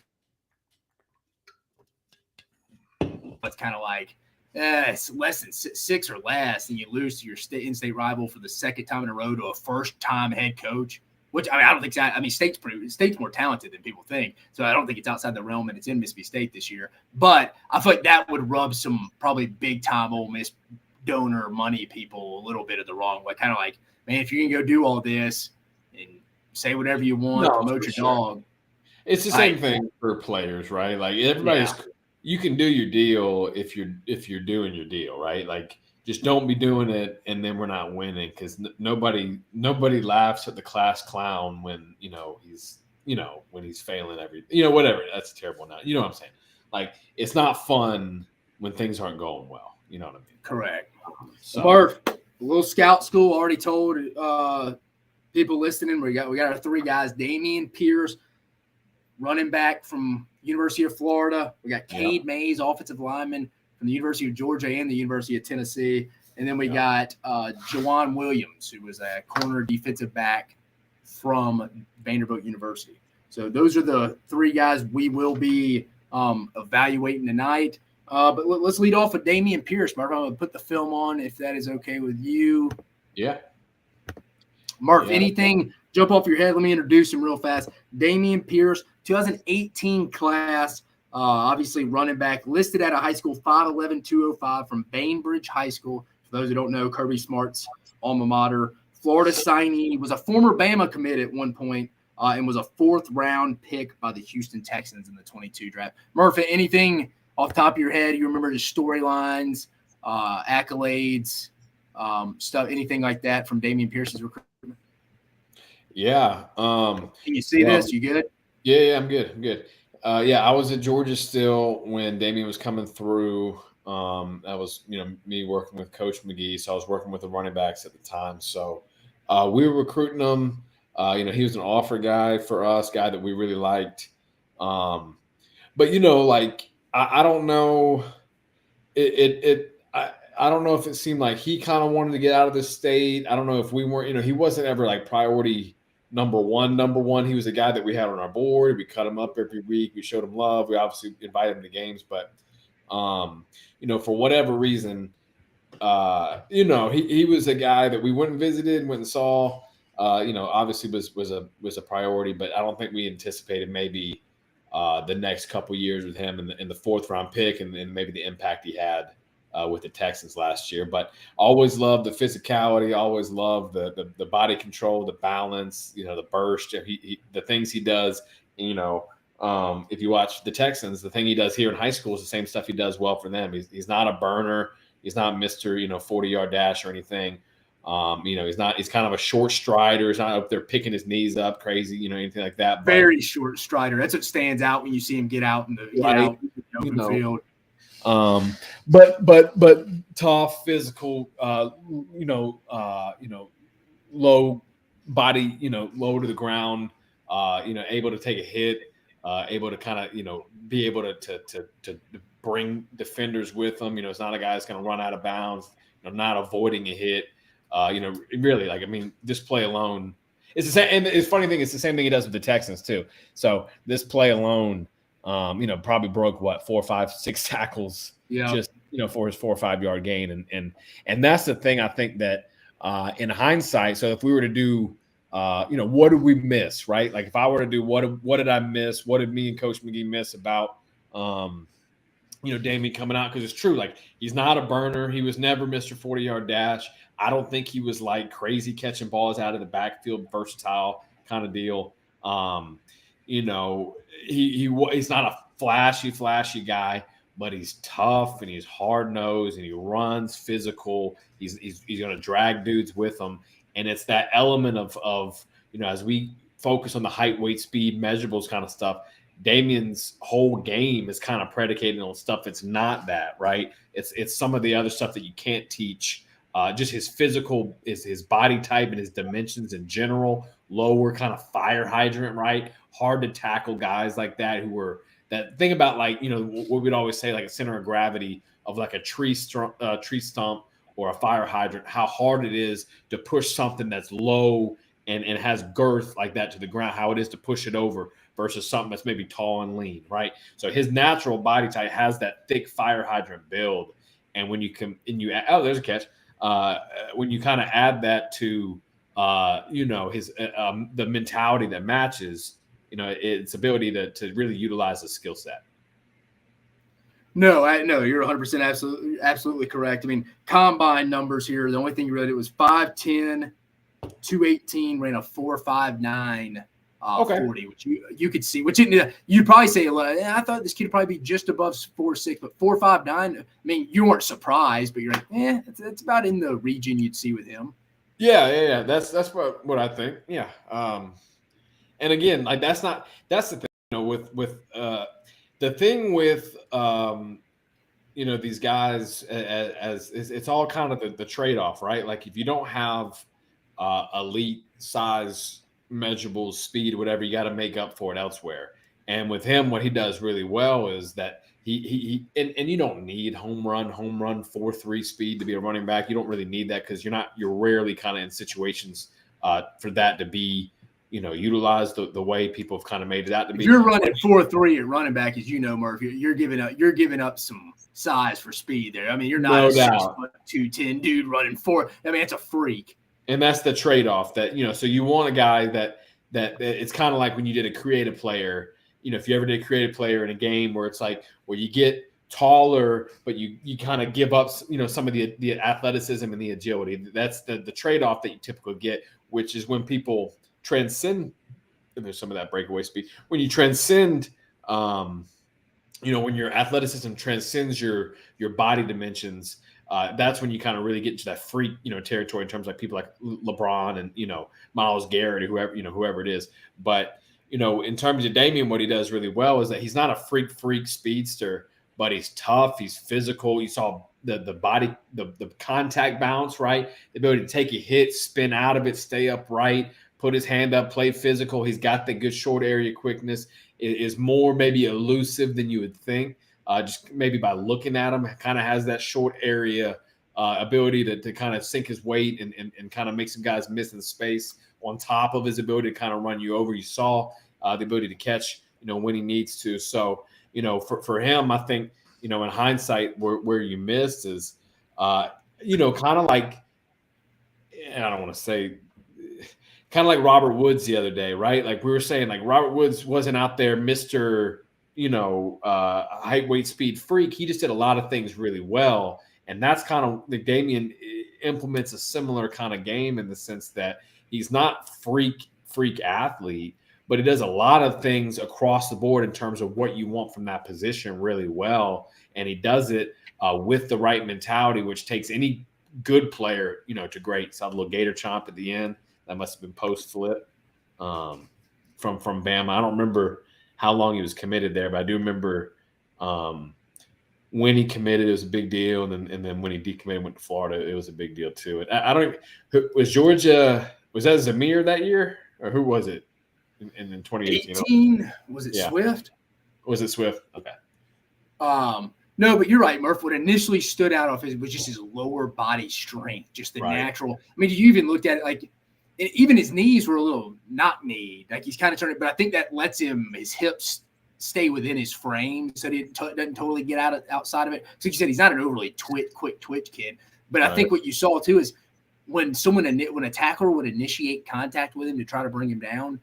S1: It's kind of like it's less than 6 or less, and you lose to your in-state rival for the second time in a row to a first-time head coach. Which I don't think. I mean, State's more talented than people think, so I don't think it's outside the realm, and it's in Mississippi State this year. But I feel like that would rub some probably big-time Ole Miss donor money people a little bit of the wrong way. Kind of like, man, if you can go do all this and say whatever you want, promote your dog.
S2: It's the same thing for players, right? Like everybody's, you can do your deal if you're doing your deal, right? Like. Just don't be doing it, and then we're not winning because nobody laughs at the class clown when he's when he's failing whatever. That's a terrible now. You know what I'm saying? Like it's not fun when things aren't going well. You know what I mean?
S1: Correct.
S2: So,
S1: Murph, a little scout school already told people listening. We got our 3 guys: Dameon Pierce, running back from University of Florida. We got Cade Mays, offensive lineman from the University of Georgia and the University of Tennessee. And then we got JoeJuan Williams, who was a corner defensive back from Vanderbilt University. So those are the 3 guys we will be evaluating tonight. But let's lead off with Dameon Pierce. Mark, I'm going to put the film on if that is okay with you.
S2: Yeah.
S1: Mark, anything jump off your head? Let me introduce him real fast. Dameon Pierce, 2018 class. Obviously, running back, listed at a high school 5'11", 205 from Bainbridge High School. For those who don't know, Kirby Smart's alma mater, Florida signee, was a former Bama commit at one point, and was a 4th-round pick by the Houston Texans in the 22 draft. Murphy, anything off the top of your head you remember, the storylines, accolades, stuff, anything like that from Dameon Pierce's recruitment?
S2: Yeah.
S1: Can you see this? You good?
S2: Yeah, I'm good. Yeah, I was at Georgia still when Dameon was coming through. That was, me working with Coach McGee. So I was working with the running backs at the time. So we were recruiting him. He was an offer guy for us, guy that we really liked. But I don't know. I don't know if it seemed like he kind of wanted to get out of the state. I don't know if we weren't, he wasn't ever like priority number one. He was a guy that we had on our board. We cut him up every week. We showed him love. We obviously invited him to games, but for whatever reason, he was a guy that we went and visited, went and saw. Obviously was a priority, but I don't think we anticipated maybe the next couple years with him in the 4th-round pick and maybe the impact he had with the Texans last year. But always loved the physicality, always loved the body control, the balance, the burst, the things he does. If you watch the Texans, the thing he does here in high school is the same stuff he does well for them. He's not a burner. He's not Mr. 40-yard dash or anything. He's kind of a short strider. He's not up there picking his knees up crazy, anything like that. But,
S1: very short strider. That's what stands out when you see him get out in the open field.
S2: But tough, physical, low body, low to the ground, able to take a hit, able to kind of, be able to bring defenders with him. It's not a guy that's going to run out of bounds, not avoiding a hit. Really, this play alone, it's the same. And it's funny thing, it's the same thing he does with the Texans too. So this play alone, probably broke 4, 5, 6 tackles, just for his 4 or 5 yard gain, and that's the thing I think that in hindsight. So if we were to do, what did we miss, right? Like if I were to do what did I miss? What did me and Coach McGee miss about Dameon coming out? Because it's true, like he's not a burner. He was never Mr. 40-yard dash. I don't think he was like crazy catching balls out of the backfield, versatile kind of deal. He's not a flashy guy, but he's tough and he's hard nosed and he runs physical. He's going to drag dudes with him, and it's that element of as we focus on the height, weight, speed, measurables kind of stuff. Dameon's whole game is kind of predicated on stuff that's not that, right? It's some of the other stuff that you can't teach. Just his physical, his body type and his dimensions in general, lower kind of fire hydrant, right? Hard to tackle guys like that who were that thing about what we'd always say, like a center of gravity of like a tree stump or a fire hydrant, how hard it is to push something that's low and has girth like that to the ground, how it is to push it over versus something that's maybe tall and lean, right? So his natural body type has that thick fire hydrant build. And when there's a catch. When you kind of add that to, his the mentality that matches, its ability to really utilize the skill set.
S1: No, you're 100% absolutely correct. Combine numbers here. The only thing you read, it was 5'10", 218, ran a 4.59 40, which you could see, which you'd probably say, I thought this kid would probably be just above 4.6, but 4.59. You weren't surprised, but you're like, it's about in the region you'd see with him.
S2: Yeah. That's what I think. Yeah. And again, like that's the thing, with the thing with these guys as it's all kind of the trade-off, right? Like if you don't have elite size, measurables, speed, whatever, you got to make up for it elsewhere. And with him, what he does really well is that he you don't need home run 4.3 speed to be a running back. You don't really need that because you're rarely kind of in situations for that to be utilized the way people have kind of made it out to be.
S1: If you're running 4.3 at running back, as Murphy, you're giving up some size for speed there. You're not a 6'2", dude running 4. It's a freak.
S2: And that's the trade-off that, so you want a guy that it's kind of like when you did a creative player, if you ever did a creative player in a game where it's like, well, you get taller, but you kind of give up, some of the athleticism and the agility. That's the trade-off that you typically get, which is when people transcend, and there's some of that breakaway speed. When you transcend, when your athleticism transcends your body dimensions, that's when you kind of really get into that freak, territory in terms of like people like LeBron and, Myles Garrett or whoever it is. But, in terms of Dameon, what he does really well is that he's not a freak speedster, but he's tough. He's physical. You saw the body, the contact bounce, right? The ability to take a hit, spin out of it, stay upright, put his hand up, play physical. He's got the good short area quickness. It is more maybe elusive than you would think. Just maybe by looking at him, kind of has that short area ability to kind of sink his weight and kind of make some guys miss in space, on top of his ability to kind of run you over. You saw the ability to catch, when he needs to. So, for him, I think, in hindsight, where you missed is, kind of like, and I don't want to say, kind of like Robert Woods the other day, right? Like we were saying, like Robert Woods wasn't out there, Mr. Height, weight, speed freak. He just did a lot of things really well. And that's kind of the Dameon implements a similar kind of game in the sense that he's not freak athlete, but he does a lot of things across the board in terms of what you want from that position really well. And he does it with the right mentality, which takes any good player, to great. Saw the little gator chomp at the end. That must have been post flip from Bama. I don't remember how long he was committed there, but I do remember when he committed, it was a big deal, and then when he decommitted, went to Florida, it was a big deal too. And I don't. Was Georgia? Was that Zamir that year, or who was it in 2018?
S1: 18, was it Swift?
S2: Was it Swift? Okay.
S1: No, but you're right, Murph. What initially stood out of it was just his lower body strength, just the natural. I mean, you even looked at it like even his knees were a little not kneed, like he's kind of turning. But I think that lets his hips stay within his frame, so he doesn't totally get outside of it. So like you said, he's not an overly quick twitch kid. But I think what you saw too is when a tackler would initiate contact with him to try to bring him down,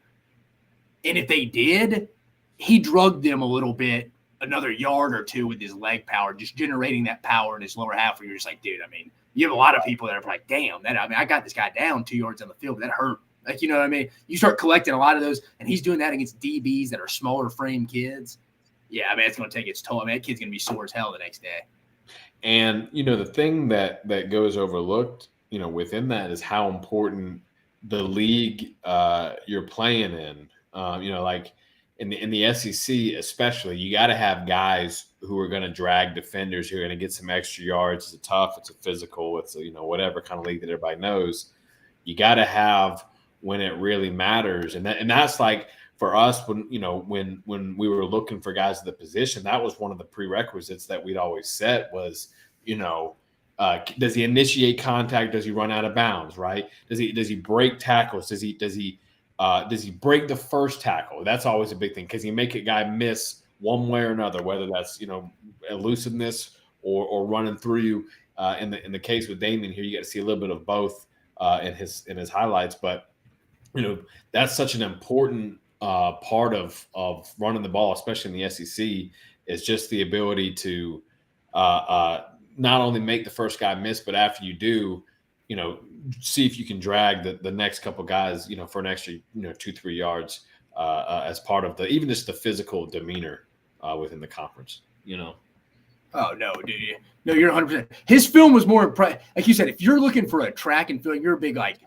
S1: and if they did, he drugged them a little bit, another yard or two with his leg power, just generating that power in his lower half where you're just like, dude, I mean, you have a lot of people that are like, damn, I got this guy down 2 yards on the field, but that hurt. Like, you know what I mean? You start collecting a lot of those, and he's doing that against DBs that are smaller frame kids. Yeah, I mean, it's going to take its toll. I mean, that kid's going to be sore as hell the next day.
S2: And, the thing that goes overlooked, within that is how important the league you're playing in. Like in the SEC especially, you got to have guys who are going to drag defenders, who are going to get some extra yards. It's a tough, it's a physical, it's a, whatever kind of league that everybody knows. You got to have when it really matters, and that's like for us when we were looking for guys at the position, that was one of the prerequisites that we'd always set was, does he initiate contact? Does he run out of bounds? Right? Does he break tackles? Does he break the first tackle? That's always a big thing because he make a guy miss one way or another, whether that's elusiveness or running through you. In the case with Dameon here, you got to see a little bit of both in his highlights. But that's such an important part of running the ball, especially in the SEC, is just the ability to not only make the first guy miss, but after you do, see if you can drag the next couple guys, for an extra, 2-3 yards as part of even just the physical demeanor within the conference,
S1: Oh, no, dude. No, you're 100%. His film was more impressive. Like you said, if you're looking for a track and field, you're a big, like,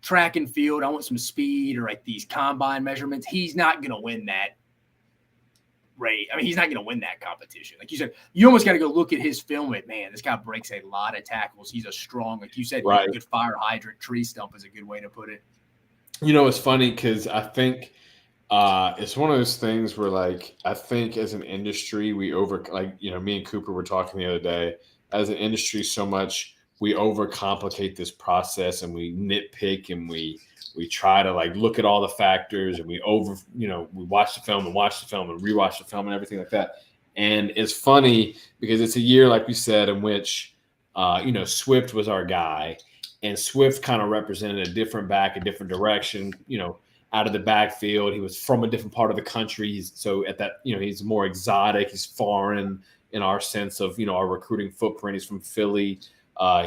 S1: track and field, I want some speed or, like, these combine measurements, he's not going to win that rate. I mean, he's not going to win that competition. Like you said, you almost got to go look at his film and, man, this guy breaks a lot of tackles. He's a strong, like you said,
S2: right.
S1: A good fire hydrant, tree stump is a good way to put it.
S2: It's funny because I think it's one of those things where, like, I think as an industry, we me and Cooper were talking the other day, as an industry, so much we overcomplicate this process and we nitpick and we try to, like, look at all the factors and we watch the film and rewatch the film and everything like that. And it's funny because it's a year, like we said, in which, Swift was our guy, and Swift kind of represented a different back, a different direction, out of the backfield. He was from a different part of the country. He's more exotic. He's foreign. in our sense of, our recruiting footprint. He's from Philly.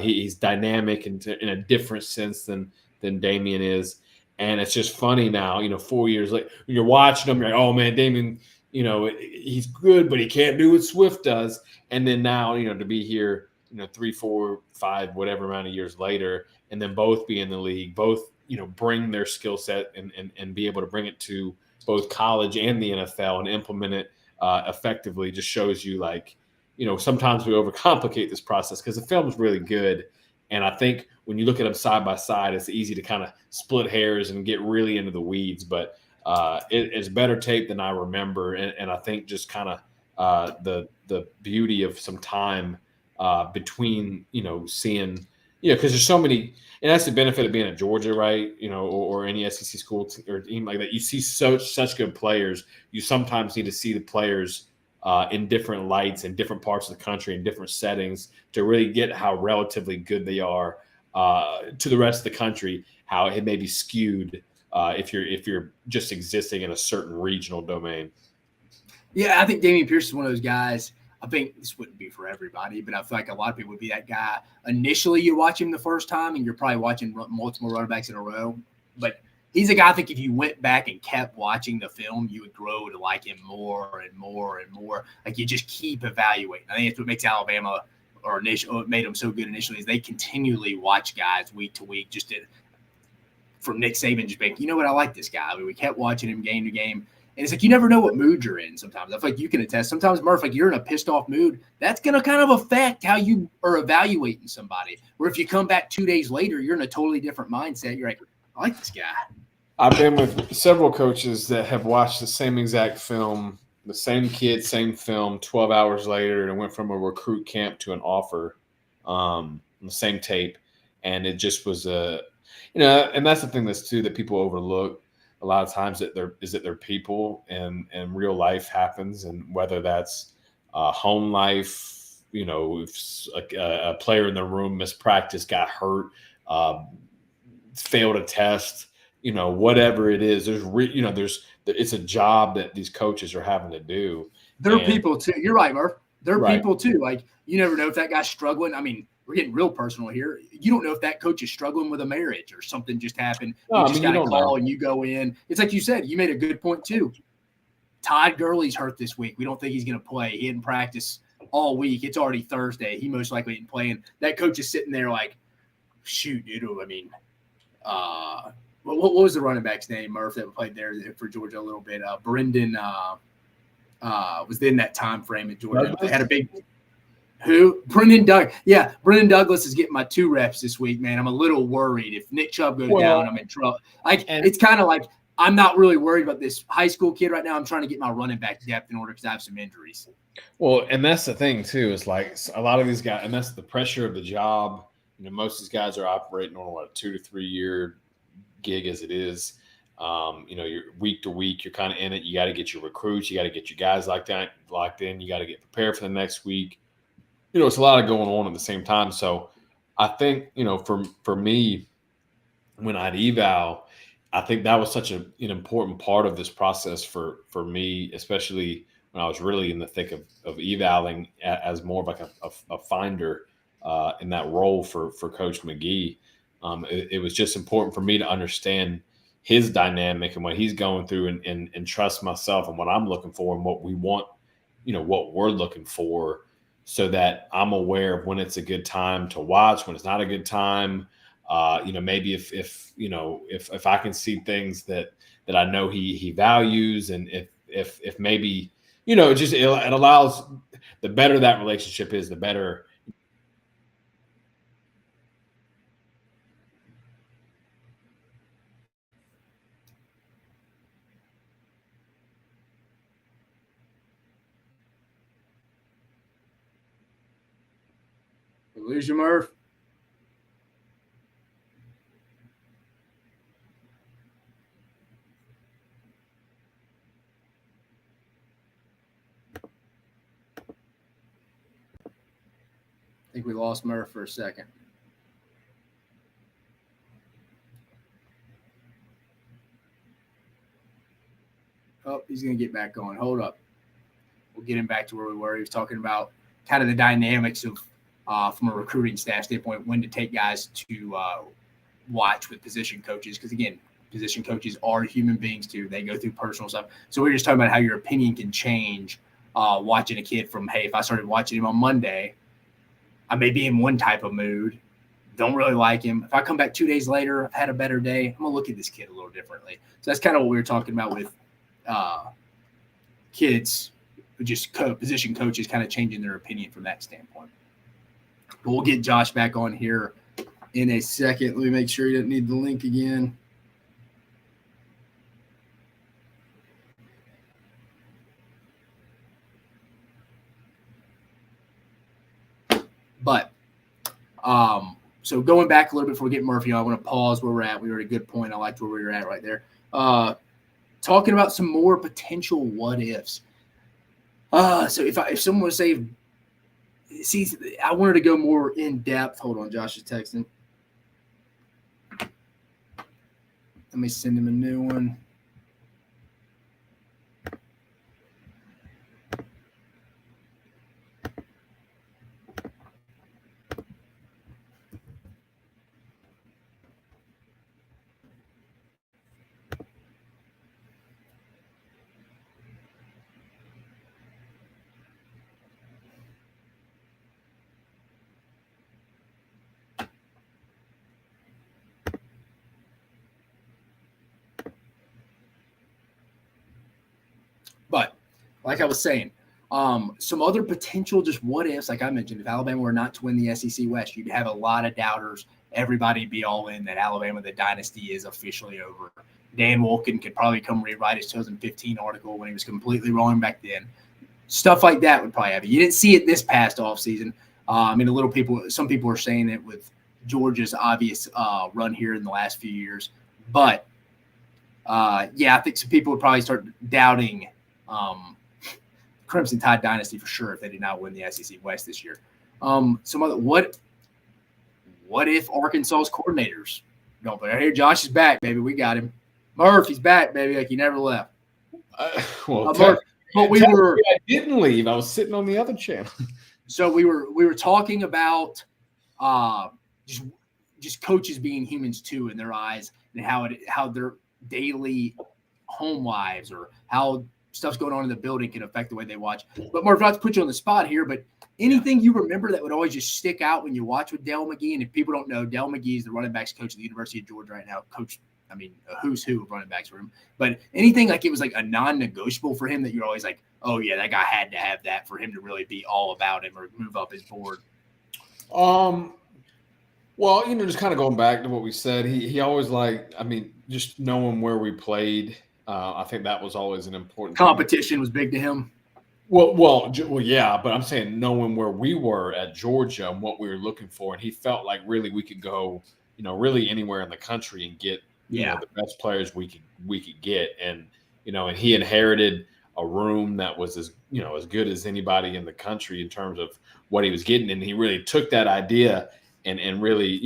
S2: He's dynamic in a different sense than Dameon is. And it's just funny now, 4 years later, when you're watching him, you're like, oh man, Dameon, he's good, but he can't do what Swift does. And then now, to be here, 3, 4, 5, whatever amount of years later, and then both be in the league, both, bring their skill set and be able to bring it to both college and the NFL and implement it effectively, just shows you like, sometimes we overcomplicate this process because the film is really good. And I think when you look at them side by side, it's easy to kind of split hairs and get really into the weeds. But it's better tape than I remember. And I think just kind of the beauty of some time between, seeing, because there's so many, and that's the benefit of being at Georgia, right? Or any SEC school or team like that. You see such good players. You sometimes need to see the players in different lights in different parts of the country in different settings to really get how relatively good they are to the rest of the country, how it may be skewed if you're just existing in a certain regional domain.
S1: Yeah, I think Dameon Pierce is one of those guys. I think this wouldn't be for everybody, but I feel like a lot of people would be that guy. Initially, you watch him the first time, and you're probably watching multiple running backs in a row. But he's a guy, I think if you went back and kept watching the film, you would grow to like him more and more and more. Like you just keep evaluating. I think that's what makes Alabama made them so good initially is they continually watch guys week to week. From Nick Saban just being, you know what, I like this guy. I mean, we kept watching him game to game. And it's like you never know what mood you're in sometimes. I feel like you can attest. Sometimes, Murph, like you're in a pissed off mood. That's going to kind of affect how you are evaluating somebody. Where if you come back 2 days later, you're in a totally different mindset. You're like, I like this guy.
S2: I've been with several coaches that have watched the same exact film, the same kid, same film, 12 hours later, and went from a recruit camp to an offer, the same tape. And it just was and that's the thing that people overlook a lot of times that they're people and real life happens. And whether that's home life, if a player in the room missed practice, got hurt, failed a test, whatever it is, it's a job that these coaches are having to do.
S1: They're people too. You're right, Murph. They're people too. Like you never know if that guy's struggling. I mean, we're getting real personal here. You don't know if that coach is struggling with a marriage or something just happened. You just got a call and you go in. It's like you said, you made a good point too. Todd Gurley's hurt this week. We don't think he's going to play. He didn't practice all week. It's already Thursday. He most likely didn't play. And that coach is sitting there like, shoot, dude. I mean, what was the running back's name, Murph, that played there for Georgia a little bit? Brendan was in that time frame at Georgia. They had a big – who? Brendan Douglas. Yeah, Brendan Douglas is getting my 2 reps this week, man. I'm a little worried. If Nick Chubb goes down, I'm in trouble. It's kind of like I'm not really worried about this high school kid right now. I'm trying to get my running back depth in order because I have some injuries.
S2: Well, and that's the thing, too, is like a lot of these guys – and that's the pressure of the job. Most of these guys are operating on a 2 to 3 year gig as it is. You're week to week, you're kind of in it. You got to get your recruits, you got to get your guys locked in, you got to get prepared for the next week. It's a lot of going on at the same time. So I think, for me, when I'd eval, I think that was such an important part of this process for me, especially when I was really in the thick of evaling as more of like a finder in that role for Coach McGee. It was just important for me to understand his dynamic and what he's going through and trust myself and what I'm looking for and what we want, what we're looking for, so that I'm aware of when it's a good time to watch, when it's not a good time. Maybe if I can see things that I know he values, and if maybe, it allows, the better that relationship is, the better.
S1: Lose you, Murph. I think we lost Murph for a second. Oh, he's going to get back on. Hold up. we'll get him back to where we were. He was talking about kind of the dynamics of from a recruiting staff standpoint, when to take guys to watch with position coaches. Because again, position coaches are human beings too. They go through personal stuff. So we're just talking about how your opinion can change watching a kid from, hey, if I started watching him on Monday, I may be in one type of mood, don't really like him. If I come back 2 days later, I've had a better day, I'm going to look at this kid a little differently. So that's kind of what we were talking about with kids, just position coaches kind of changing their opinion from that standpoint. But we'll get Josh back on here in a second. Let me make sure he doesn't need the link again. But so going back a little bit before we get Murphy on, I want to pause where we're at. We were at a good point. I liked where we were at right there. Talking about some more potential what ifs. So if someone would say, see, I wanted to go more in depth. Hold on, Josh is texting. Let me send him a new one. But like I was saying, some other potential just what ifs, like I mentioned, if Alabama were not to win the SEC West, you'd have a lot of doubters. Everybody be all in that Alabama, the dynasty is officially over. Dan Wolken could probably come rewrite his 2015 article when he was completely wrong back then. Stuff like that would probably happen. You didn't see it this past offseason. Some people are saying it with Georgia's obvious run here in the last few years. But, I think some people would probably start doubting Crimson Tide dynasty for sure if they did not win the SEC West this year. Some other what if Arkansas's coordinators don't play? Here, Josh is back, baby. We got him. Murphy's back, baby, like he never left.
S2: I didn't leave. I was sitting on the other channel.
S1: So we were talking about just coaches being humans too in their eyes, and how their daily home lives or how stuff's going on in the building can affect the way they watch. But Marv, not to put you on the spot here, but anything you remember that would always just stick out when you watch with Dell McGee? And if people don't know, Dell McGee is the running backs coach at the University of Georgia right now. A who's who of running backs for him. But anything like it was like a non-negotiable for him that you're always like, oh yeah, that guy had to have that for him to really be all about him or move up his board.
S2: Well, just kind of going back to what we said, he always just knowing where we played. I think that was always an important
S1: competition was big to him.
S2: Well, yeah, but I'm saying knowing where we were at Georgia and what we were looking for, and he felt like really we could go, really anywhere in the country and get the best players we could get, and and he inherited a room that was as good as anybody in the country in terms of what he was getting, and he really took that idea and really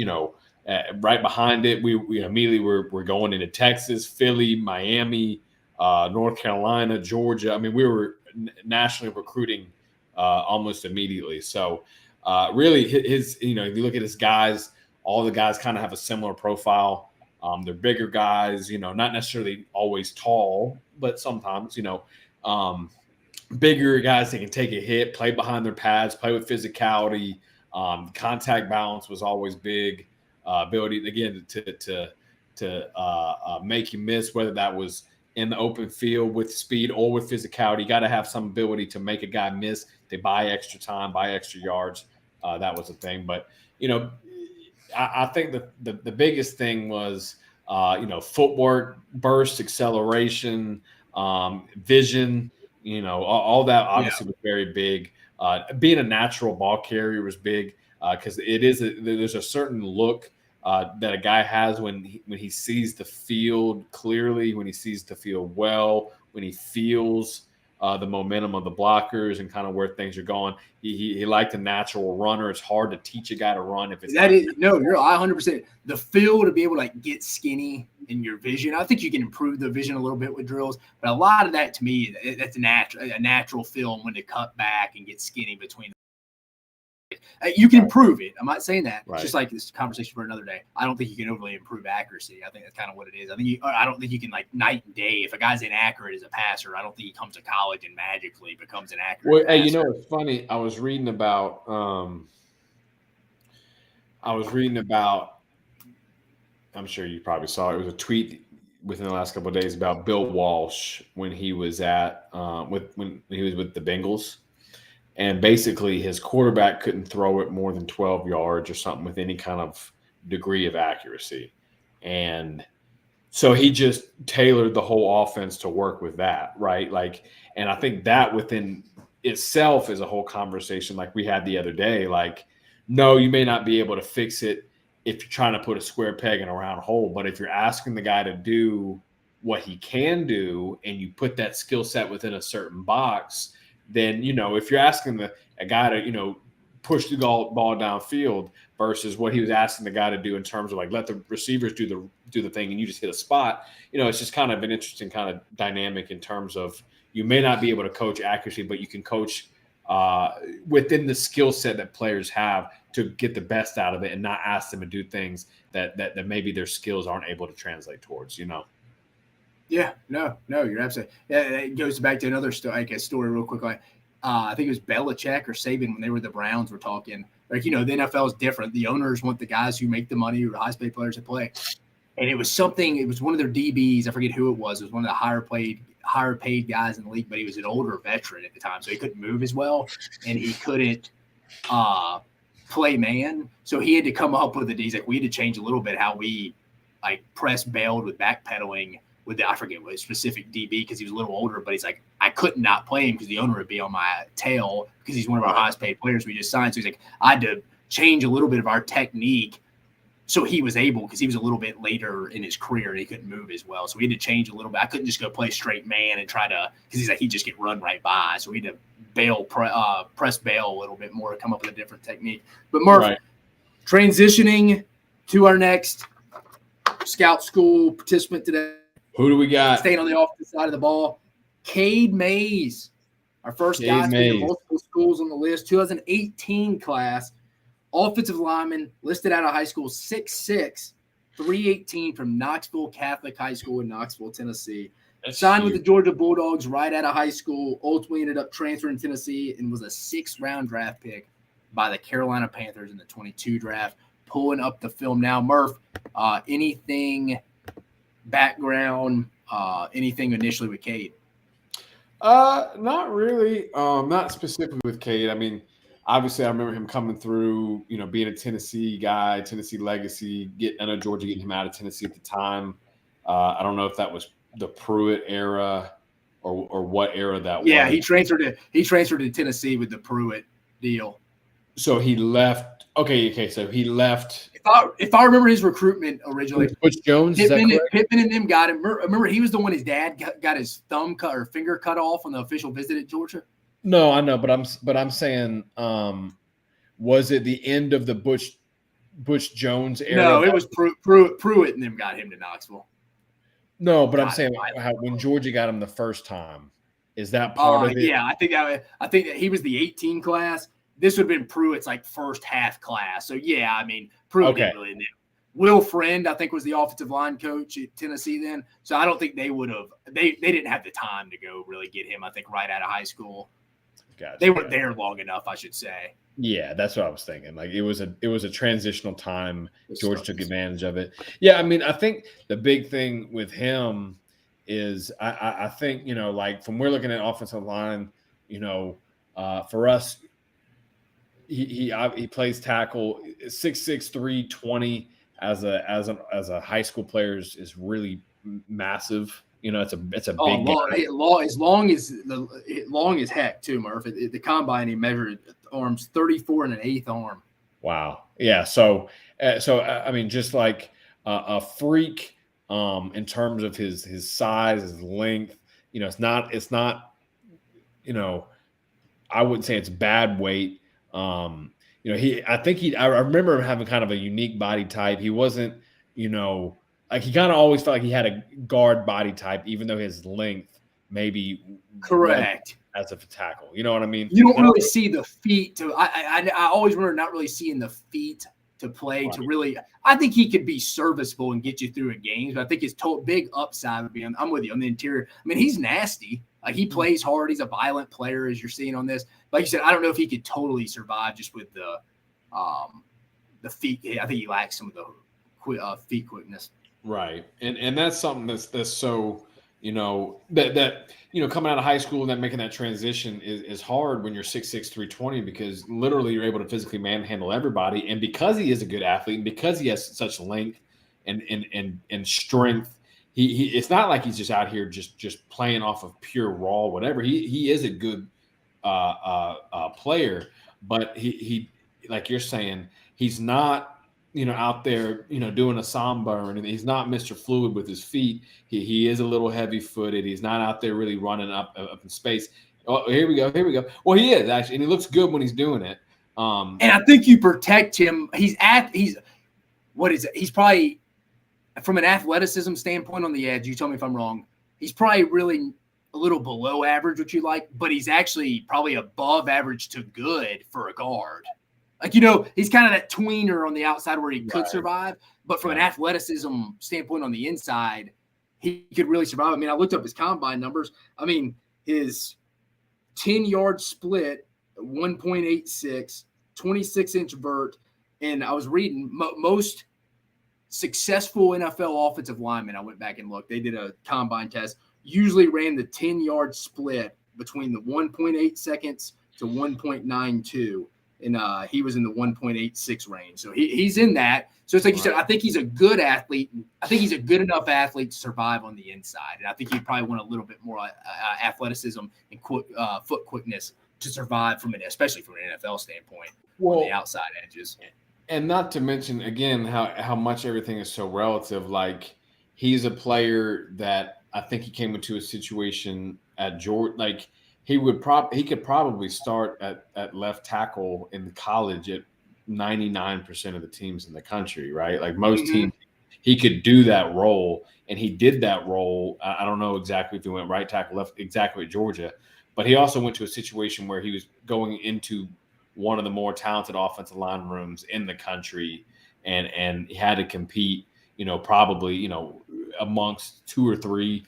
S2: right behind it, we immediately were going into Texas, Philly, Miami, North Carolina, Georgia. I mean, we were nationally recruiting almost immediately. So really, his if you look at his guys, all the guys kind of have a similar profile. They're bigger guys, not necessarily always tall, but sometimes, bigger guys that can take a hit, play behind their pads, play with physicality. Contact balance was always big. Ability again to make you miss, whether that was in the open field with speed or with physicality. You got to have some ability to make a guy miss. They buy extra time, buy extra yards. That was a thing. But I think the biggest thing was footwork, burst, acceleration, vision. All that obviously was very big. Being a natural ball carrier was big because there's a certain look that a guy has when he sees the field clearly, when he sees the field well, when he feels the momentum of the blockers and kind of where things are going. He liked a natural runner. It's hard to teach a guy to run if it's
S1: you're 100%. The feel to be able to get skinny in your vision. I think you can improve the vision a little bit with drills, but a lot of that to me, that's a natural film when to cut back and get skinny between. You can improve it. I'm not saying that. It's just like this conversation for another day. I don't think you can overly improve accuracy. I think that's kind of what it is. I don't think you can like night and day. If a guy's inaccurate as a passer, I don't think he comes to college and magically becomes an accurate.
S2: Well,
S1: passer.
S2: Hey, you know what's funny? I was reading about. I'm sure you probably saw it. It was a tweet within the last couple of days about Bill Walsh when he was at when he was with the Bengals. And basically, his quarterback couldn't throw it more than 12 yards or something with any kind of degree of accuracy. And so he just tailored the whole offense to work with that, right? Like, and I think that within itself is a whole conversation like we had the other day. Like, no, you may not be able to fix it if you're trying to put a square peg in a round hole. But if you're asking the guy to do what he can do and you put that skill set within a certain box – then, if you're asking a guy to, push the ball downfield versus what he was asking the guy to do in terms of like let the receivers do the thing and you just hit a spot, it's just kind of an interesting kind of dynamic in terms of you may not be able to coach accuracy, but you can coach within the skill set that players have to get the best out of it and not ask them to do things that maybe their skills aren't able to translate towards,
S1: Yeah, no, you're absolutely. Yeah, it goes back to another story, like a story real quick. Like, I think it was Belichick or Saban when they were the Browns were talking. Like, the NFL is different. The owners want the guys who make the money, who are highest paid players to play. And it was one of their DBs. I forget who it was. It was one of the higher paid guys in the league, but he was an older veteran at the time, so he couldn't move as well, and he couldn't play man. So he had to come up with he's like, we had to change a little bit how we like press bailed with backpedaling. I forget what specific DB because he was a little older, but he's like, I couldn't not play him because the owner would be on my tail because he's one of our highest paid players we just signed. So he's like, I had to change a little bit of our technique so he was able because he was a little bit later in his career and he couldn't move as well. So we had to change a little bit. I couldn't just go play straight man and try to because he's like, he'd just get run right by. So we had to press bail a little bit more to come up with a different technique. But Murph, transitioning to our next scout school participant today.
S2: Who do we got?
S1: Staying on the offensive side of the ball. Cade Mays, our first guy to be in multiple schools on the list. 2018 class. Offensive lineman, listed out of high school, 6'6", 318 from Knoxville Catholic High School in Knoxville, Tennessee. Signed with the Georgia Bulldogs right out of high school. Ultimately ended up transferring to Tennessee and was a 6th-round draft pick by the Carolina Panthers in the 22 draft. Pulling up the film now. Murph, anything – background, anything initially with Cade?
S2: Not really. Not specifically with Cade. I mean, obviously I remember him coming through, being a Tennessee guy, Tennessee legacy, I know Georgia getting him out of Tennessee at the time. I don't know if that was the Pruitt era or what era that was.
S1: Yeah, he transferred to Tennessee with the Pruitt deal.
S2: So he left. Okay. So he left.
S1: If I remember his recruitment originally,
S2: Butch Jones,
S1: Pittman and them got him. Remember, he was the one his dad got his thumb cut or finger cut off on the official visit at Georgia.
S2: No, I know, but I'm saying, was it the end of the Butch Jones era?
S1: No, it was Pruitt and them got him to Knoxville.
S2: No, but I'm saying when Georgia got him the first time, is that part of it?
S1: Yeah, I think that he was the 18 class. This would have been Pruitt's like first half class. So yeah, I mean Pruitt didn't really know. Will Friend, I think, was the offensive line coach at Tennessee then. So I don't think they would have they didn't have the time to go really get him, I think, right out of high school. Gotcha. They weren't there long enough, I should say.
S2: Yeah, that's what I was thinking. Like it was a transitional time. George took advantage of it. Yeah, I mean, I think the big thing with him is I think, like from we're looking at offensive line, for us, he plays tackle 6'6", 320 as a high school player is really massive. It's a big
S1: long as heck too, Murph. At the combine he measured arms 34 1/8 arm.
S2: Wow. Yeah. So I mean, just like a freak in terms of his size, his length. It's not. I wouldn't say it's bad weight. I remember him having kind of a unique body type. He wasn't, like he kind of always felt like he had a guard body type, even though his length maybe
S1: Correct.
S2: as a tackle. You know what I mean?
S1: You don't really see the feet. I always remember not really seeing the feet to play to really. I think he could be serviceable and get you through a game. But I think his big upside would be. I'm with you on the interior. I mean, he's nasty. Like he plays hard. He's a violent player, as you're seeing on this. Like you said, I don't know if he could totally survive just with the feet. I think he lacks some of the feet quickness.
S2: Right, and that's something that's so that coming out of high school and then making that transition is hard when you're 6'6", 320 because literally you're able to physically manhandle everybody, and because he is a good athlete and because he has such length and strength, he it's not like he's just out here just playing off of pure raw whatever. He is a good player, but he like you're saying, he's not out there, doing a samba, and he's not Mr. Fluid with his feet. He is a little heavy footed. He's not out there really running up in space. Oh, here we go. Well, he is actually, and he looks good when he's doing it.
S1: And I think you protect him. He's what is it? He's probably, from an athleticism standpoint on the edge, you tell me if I'm wrong, he's probably really a little below average, what you like, but he's actually probably above average to good for a guard. Like, he's kind of that tweener on the outside where he could survive. But from an athleticism standpoint on the inside, he could really survive. I mean, I looked up his combine numbers. I mean, his 10-yard split, 1.86, 26-inch vert. And I was reading most successful NFL offensive linemen. I went back and looked. They did a combine test. Usually ran the 10-yard split between the 1.8 seconds to 1.92. And he was in the 1.86 range. So he's in that. So it's like you said, I think he's a good athlete. I think he's a good enough athlete to survive on the inside. And I think he'd probably want a little bit more athleticism and foot quickness to survive especially from an NFL standpoint on the outside edges.
S2: And not to mention, again, how much everything is so relative. Like, he's a player that I think he came into a situation at Georgia, like, he could probably start at left tackle in college at 99% of the teams in the country, right? Like most teams, he could do that role, and he did that role. I don't know exactly if he went right tackle, left exactly at Georgia, but he also went to a situation where he was going into one of the more talented offensive line rooms in the country, and he had to compete, probably, amongst two or three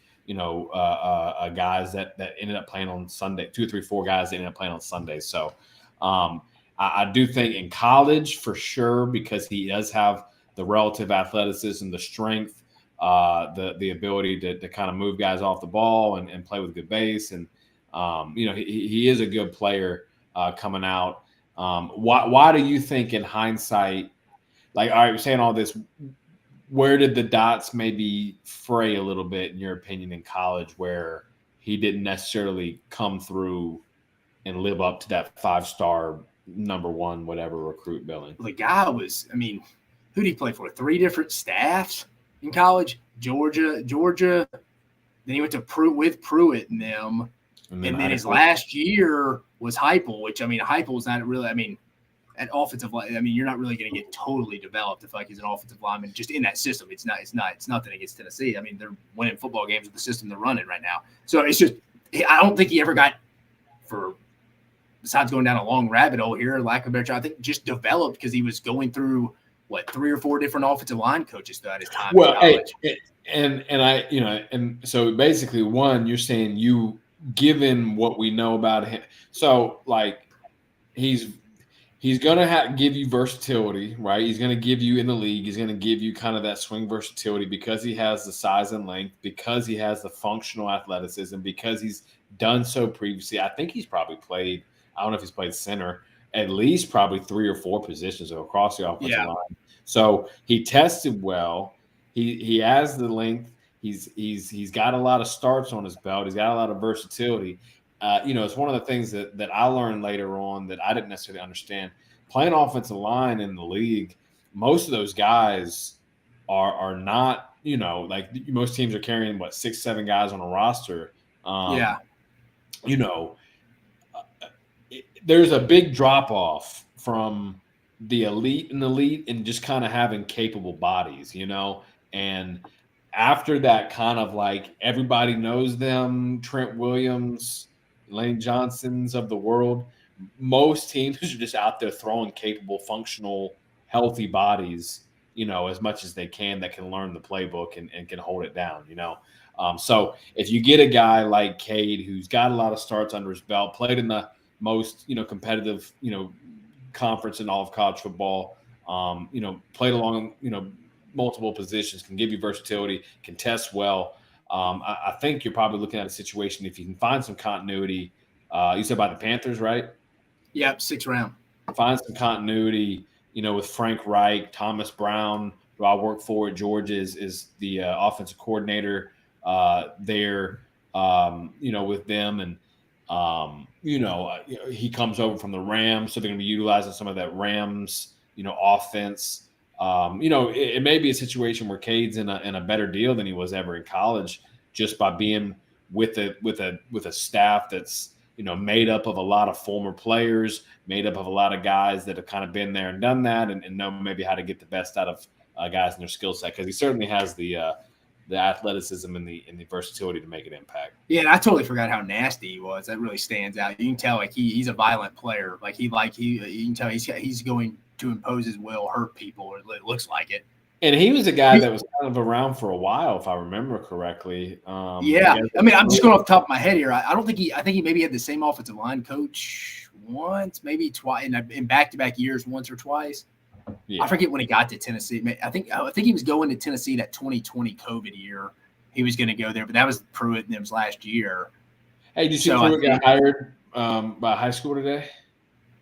S2: guys that ended up playing on Sunday, 2 or 3, 4 guys that ended up playing on Sunday. So I do think in college for sure, because he does have the relative athleticism, the strength, the ability to kind of move guys off the ball and play with good base. And, he is a good player coming out. Why do you think in hindsight, like, all right, we're saying all this, where did the dots maybe fray a little bit, in your opinion, in college, where he didn't necessarily come through and live up to that 5-star number one, whatever recruit billing?
S1: The guy was, who did he play for? 3 different staffs in college. Georgia. Then he went to Pruitt and them. And then his last year was Heupel, which, Heupel's not really, at offensive line, you're not really going to get totally developed if he's an offensive lineman just in that system. It's nothing against Tennessee. They're winning football games with the system they're running right now. So it's just, I don't think he ever got, besides going down a long rabbit hole here, lack of a better term, I think just developed because he was going through 3 or 4 different offensive line coaches throughout his time in college.
S2: And so basically, one, you're saying given what we know about him, so like he's going to give you versatility, right? He's going to give you in the league. He's going to give you kind of that swing versatility because he has the size and length, because he has the functional athleticism, because he's done so previously. I think he's probably played, I don't know if he's played center, at least probably 3 or 4 positions across the offensive line. So he tested well. He has the length. He's got a lot of starts on his belt. He's got a lot of versatility. It's one of the things that I learned later on that I didn't necessarily understand. Playing offensive line in the league, most of those guys are not, like most teams are carrying 6, 7 guys on a roster. There's a big drop off from the elite and just kind of having capable bodies, And after that, kind of like everybody knows them, Trent Williams, Lane Johnsons of the world, most teams are just out there throwing capable, functional, healthy bodies, as much as they can that can learn the playbook and can hold it down, So if you get a guy like Cade, who's got a lot of starts under his belt, played in the most, competitive, conference in all of college football, played along, multiple positions, can give you versatility, can test well. I think you're probably looking at a situation if you can find some continuity. You said about the Panthers, right?
S1: Yep, 6th round.
S2: Find some continuity, with Frank Reich, Thomas Brown, who I work for at Georgia, is the offensive coordinator there, with them. And, he comes over from the Rams, so they're going to be utilizing some of that Rams, offense. It may be a situation where Cade's in a better deal than he was ever in college, just by being with a staff that's made up of a lot of former players, made up of a lot of guys that have kind of been there and done that, and know maybe how to get the best out of guys in their skill set, because he certainly has the athleticism and the versatility to make an impact.
S1: Yeah, and I totally forgot how nasty he was. That really stands out. You can tell he's a violent player. You can tell he's going to impose his will, hurt people, or it looks like it.
S2: And he was a guy that was kind of around for a while, if I remember correctly.
S1: Yeah, I mean, I'm just going off the top of my head here. I think he maybe had the same offensive line coach once, maybe twice, in back-to-back years, once or twice. Yeah. I forget when he got to Tennessee. I think he was going to Tennessee that 2020 COVID year. He was going to go there, but that was Pruitt and them's last year.
S2: Hey, did you see Pruitt got hired by high school today?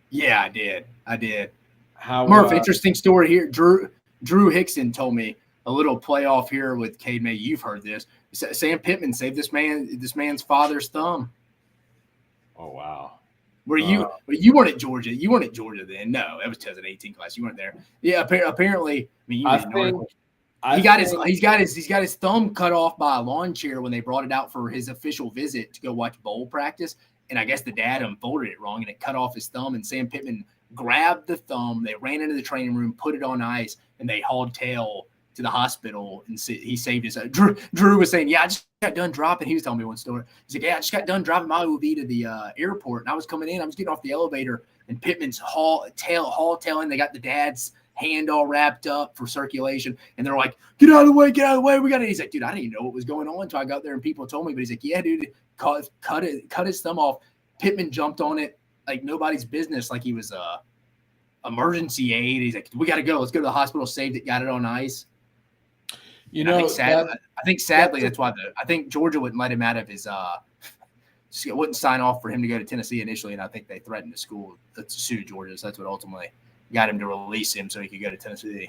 S1: Yeah, I did. Murph, interesting story here. Drew Hickson told me a little playoff here with Cade Mays. You've heard this. Sam Pittman saved this man's father's thumb.
S2: Oh, wow.
S1: You weren't at Georgia. You weren't at Georgia then. No, that was 2018 class. You weren't there. Yeah, apparently. I mean, he's got his thumb cut off by a lawn chair when they brought it out for his official visit to go watch bowl practice. And I guess the dad unfolded it wrong and it cut off his thumb. And Sam Pittman grabbed the thumb. They ran into the training room, put it on ice, and they hauled tail to the hospital, and he saved his. Drew was saying, "Yeah, I just got done dropping." He was telling me one story. He's like, "Yeah, I just got done driving my OV to the airport, and I was coming in. I was getting off the elevator, and Pittman's haul tailing. They got the dad's hand all wrapped up for circulation, and they're like, "Get out of the way! Get out of the way! We got it." He's like, "Dude, I didn't even know what was going on until I got there, and people told me." But he's like, "Yeah, dude, cut his thumb off." Pittman jumped on it like nobody's business, like he was emergency aid. He's like, "We got to go. Let's go to the hospital." Saved it, got it on ice. I think sadly that's why I think Georgia wouldn't let him out of his wouldn't sign off for him to go to Tennessee initially, and I think they threatened to sue Georgia. So that's what ultimately got him to release him so he could go to Tennessee.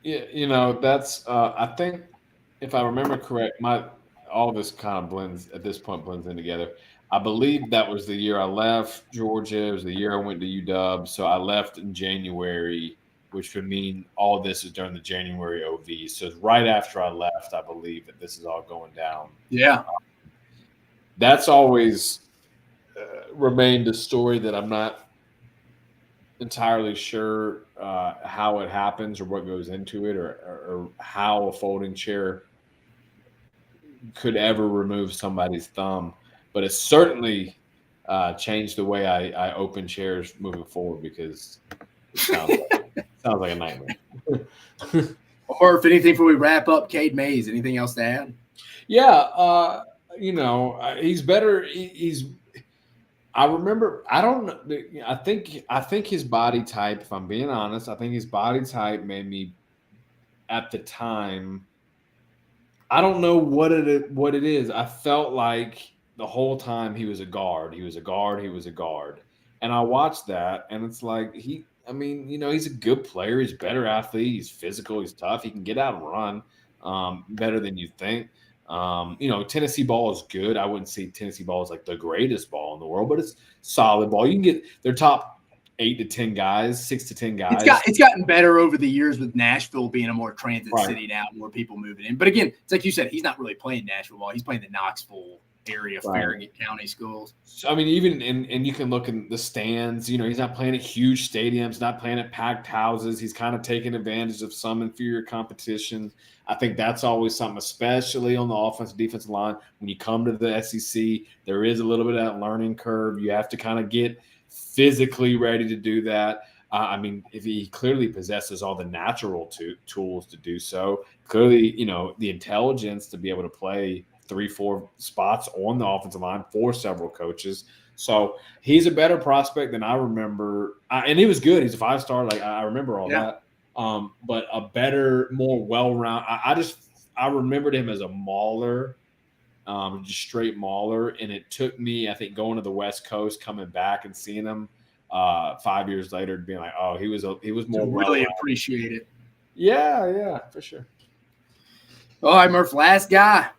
S2: Yeah, that's I think if I remember correct, all of this kind of blends in together. I believe that was the year I left Georgia. It was the year I went to UW. So I left in January, which would mean all of this is during the January OV. So it's right after I left, I believe, that this is all going down.
S1: Yeah.
S2: That's always remained a story that I'm not entirely sure how it happens or what goes into it or how a folding chair could ever remove somebody's thumb. But it's certainly changed the way I open chairs moving forward, because it sounds like a nightmare.
S1: Or if anything, before we wrap up, Cade Mays, anything else to add?
S2: Yeah, he's better. I remember. I don't know. I think his body type. If I'm being honest, I think his body type made me at the time. I don't know what it is. I felt like the whole time he was a guard. He was a guard. And I watched that, and it's like he's a good player. He's a better athlete. He's physical. He's tough. He can get out and run better than you think. Tennessee ball is good. I wouldn't say Tennessee ball is like the greatest ball in the world, but it's solid ball. You can get their top 8 to 10 guys, 6 to 10 guys.
S1: It's gotten better over the years with Nashville being a more transit city now, more people moving in. But again, it's like you said, he's not really playing Nashville ball. He's playing the Knoxville area
S2: Right.
S1: Farragut County schools.
S2: So, I mean, even and you can look in the stands. He's not playing at huge stadiums, not playing at packed houses. He's kind of taking advantage of some inferior competition. I think that's always something, especially on the offensive defensive line. When you come to the SEC, there is a little bit of that learning curve. You have to kind of get physically ready to do that. I mean, if he clearly possesses all the natural tools to do so, clearly, the intelligence to be able to play 3-4 spots on the offensive line for several coaches. So he's a better prospect than I remember. And he was good. He's a 5-star. Like, I remember all that. But a better, more well-rounded. I remembered him as a mauler, just straight mauler. And it took me, I think, going to the West Coast, coming back and seeing him 5 years later, being like, oh, he was more
S1: really appreciate it.
S2: Yeah, for sure.
S1: All right, Murph, last guy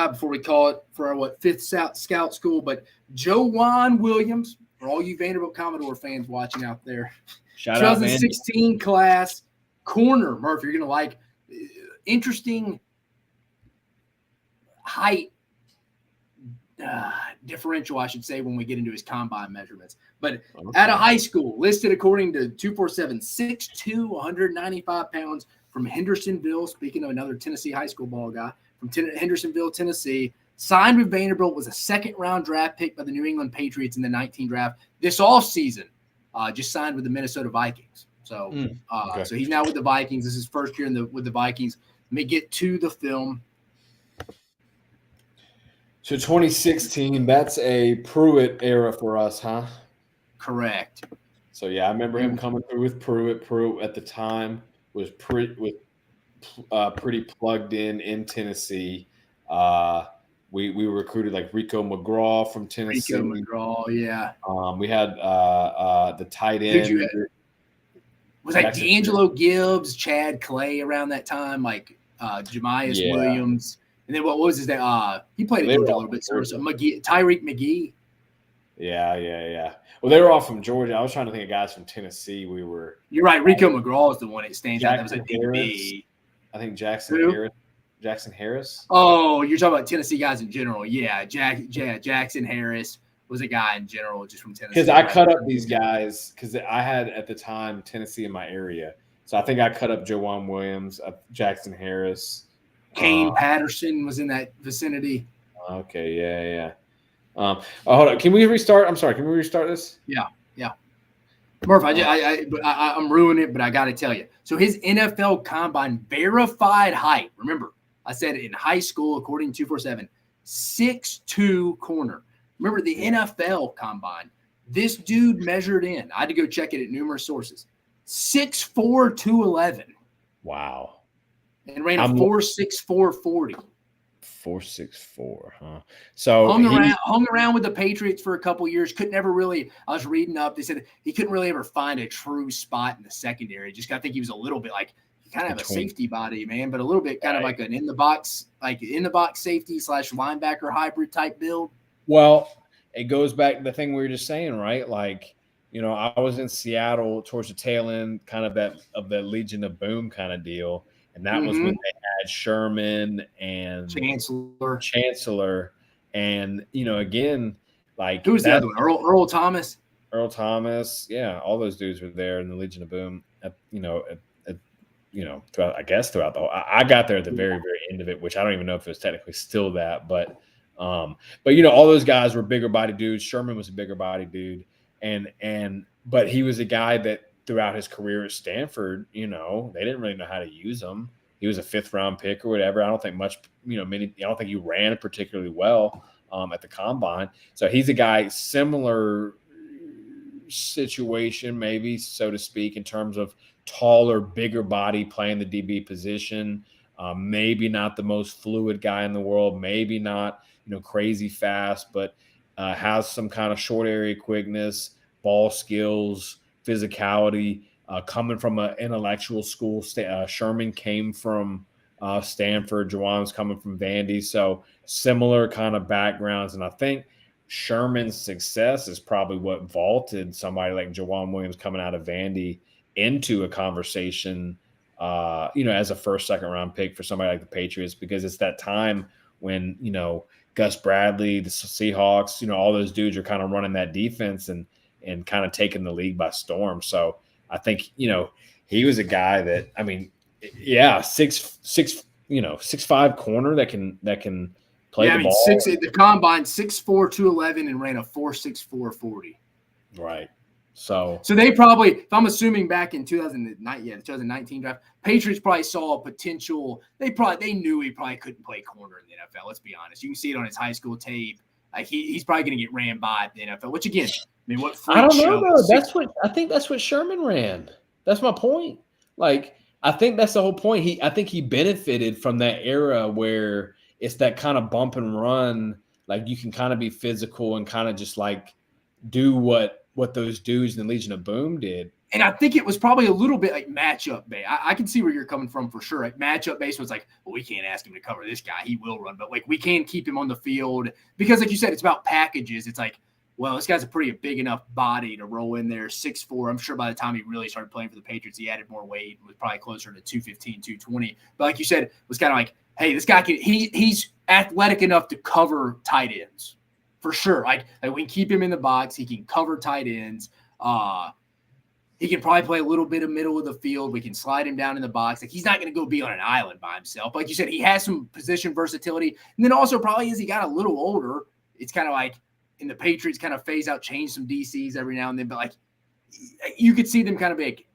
S1: before we call it for our fifth scout school, but JoeJuan Williams, for all you Vanderbilt Commodore fans watching out there.
S2: Shout out,
S1: 2016 class corner, Murph. You're gonna like interesting height differential, I should say, when we get into his combine measurements. But at a high school, listed according to 247, 6'2", 195 pounds, from Hendersonville. Speaking of another Tennessee high school ball guy from Hendersonville, Tennessee. Signed with Vanderbilt, was a second-round draft pick by the New England Patriots in the 19 draft. This offseason, just signed with the Minnesota Vikings. So, so he's now with the Vikings. This is his first year with the Vikings. Let me get to the film.
S2: So 2016, that's a Pruitt era for us, huh?
S1: Correct.
S2: So, yeah, I remember him coming through with Pruitt. Pruitt at the time was pretty plugged in Tennessee. We recruited like Rico McGraw from Tennessee.
S1: Rico McGraw, yeah.
S2: We had the tight end.
S1: Was like D'Angelo Gibbs, Chad Clay around that time, like Jamias Williams. And then what was his name? He played at Georgia a little bit. So Tyreek McGee.
S2: Yeah. Well, they were all from Georgia. I was trying to think of guys from Tennessee.
S1: You're right. Rico McGraw is the one that stands out. That was a DB.
S2: I think Jackson Harris.
S1: Oh, you're talking about Tennessee guys in general. Yeah, Jackson Harris was a guy in general just from Tennessee.
S2: Because I cut up these guys because I had at the time Tennessee in my area. So I think I cut up JoeJuan Williams, Jackson Harris.
S1: Kane Patterson was in that vicinity.
S2: Okay, yeah. Hold on. Can we restart? I'm sorry. Can we restart this?
S1: Yeah. Murph, I'm ruining it, but I got to tell you. So his NFL Combine verified height, remember, I said in high school, according to 247, 6'2" corner. Remember the NFL Combine, this dude measured in, I had to go check it at numerous sources, 6'4", 211.
S2: Wow.
S1: And ran a 4.64 40.
S2: 4.64, huh? So
S1: hung around with the Patriots for a couple years. Couldn't ever really. I was reading up. They said he couldn't really ever find a true spot in the secondary. Just I think he was a little bit like he kind of have a safety body, man, but a little bit kind of like an in the box safety / linebacker hybrid type build.
S2: Well, it goes back to the thing we were just saying, right? Like, I was in Seattle towards the tail end, kind of the Legion of Boom kind of deal. And that was when they had Sherman and Chancellor. And, again, like.
S1: Who was the other one? Earl Thomas?
S2: Earl Thomas. Yeah. All those dudes were there in the Legion of Boom, throughout the whole. I got there at the very, very end of it, which I don't even know if it was technically still that. But all those guys were bigger body dudes. Sherman was a bigger body dude. But he was a guy that, throughout his career at Stanford, they didn't really know how to use him. He was a 5th-round pick or whatever. I don't think much, I don't think he ran particularly well at the combine. So he's a guy, similar situation, maybe, so to speak, in terms of taller, bigger body playing the DB position. Maybe not the most fluid guy in the world. Maybe not, crazy fast, but has some kind of short area quickness, ball skills, physicality, coming from an intellectual school. Sherman came from Stanford. JoeJuan's coming from Vandy. So similar kind of backgrounds. And I think Sherman's success is probably what vaulted somebody like JoeJuan Williams coming out of Vandy into a conversation, as a 1st, 2nd round pick for somebody like the Patriots, because it's that time when,
S3: Gus Bradley, the Seahawks, all those dudes are kind of running that defense and kind of taking the league by storm. So I think, he was a guy that, I mean, yeah, 6'5" corner that can play the ball.
S1: The combine 6'4", 211 and ran a 4.64 40.
S3: Right. So
S1: they probably, if I'm assuming back in the 2019 draft, Patriots probably saw a potential. They knew he probably couldn't play corner in the NFL. Let's be honest. You can see it on his high school tape. Like he's probably going to get ran by in the NFL. Which again, I mean, what freak
S3: I don't know
S1: show?
S3: though. I think that's what Sherman ran. That's my point. Like I think that's the whole point. I think he benefited from that era where it's that kind of bump and run. Like you can kind of be physical and kind of just like do what those dudes in the Legion of Boom did.
S1: And I think it was probably a little bit like matchup based. I can see where you're coming from for sure. Like matchup based was like, well, we can't ask him to cover this guy. He will run. But like we can keep him on the field because like you said, it's about packages. It's like, well, this guy's a pretty big enough body to roll in there, 6'4". I'm sure by the time he really started playing for the Patriots, he added more weight and was probably closer to 215, 220. But like you said, it was kind of like, hey, this guy he's athletic enough to cover tight ends. For sure. Like we can keep him in the box. He can cover tight ends. He can probably play a little bit of middle of the field. We can slide him down in the box. Like he's not going to go be on an island by himself. Like you said, he has some position versatility. And then also probably as he got a little older, it's kind of like in the Patriots kind of phase out, change some DCs every now and then. But like you could see them kind of be like,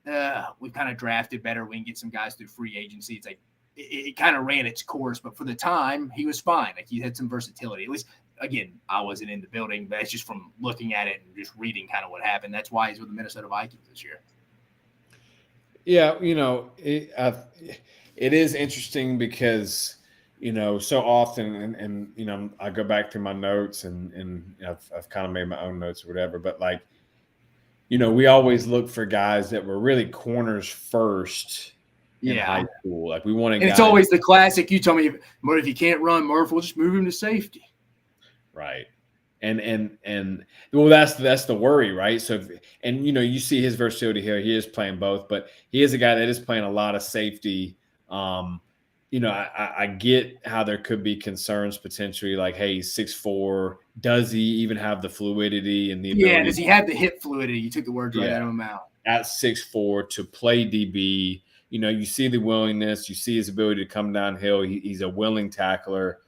S1: we've kind of drafted better. We can get some guys through free agency. It's like it kind of ran its course. But for the time, he was fine. Like he had some versatility. At least, again, I wasn't in the building, but it's just from looking at it and just reading kind of what happened. That's why he's with the Minnesota Vikings this year.
S3: Yeah, it is interesting because, so often, and I go back through my notes and I've kind of made my own notes or whatever, but like, we always look for guys that were really corners first in high school. Like we wanted guys.
S1: It's always the classic. You tell me, if you can't run, Murph, we'll just move him to safety.
S3: Right. And well, that's the worry, right? So, you see his versatility here. He is playing both, but he is a guy that is playing a lot of safety. I get how there could be concerns potentially, like, hey, he's 6'4". Does he even have the fluidity and the ability?
S1: Yeah, does he have the hip fluidity? You took the words right out of his mouth.
S3: At 6'4" to play DB, you see the willingness, you see his ability to come downhill. He's a willing tackler.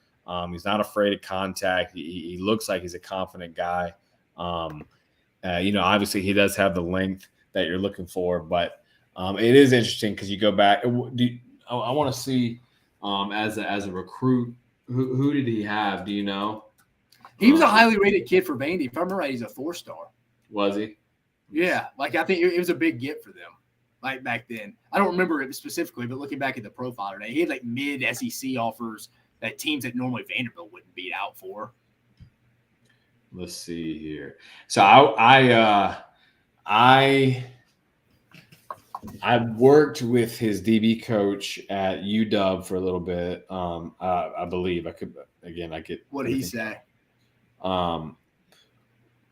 S3: He's not afraid of contact. He looks like he's a confident guy. Obviously he does have the length that you're looking for, but it is interesting because you go back. I want to see as a recruit, who did he have? Do you know?
S1: He was a highly rated kid for Vandy. If I remember right, he's a 4-star.
S3: Was he?
S1: Yeah, like I think it was a big get for them. Like back then, I don't remember it specifically, but looking back at the profile today, he had like mid SEC offers that teams that normally Vanderbilt wouldn't beat out for.
S3: Let's see here. So I worked with his DB coach at UW for a little bit. I believe I could I get.
S1: What did he say?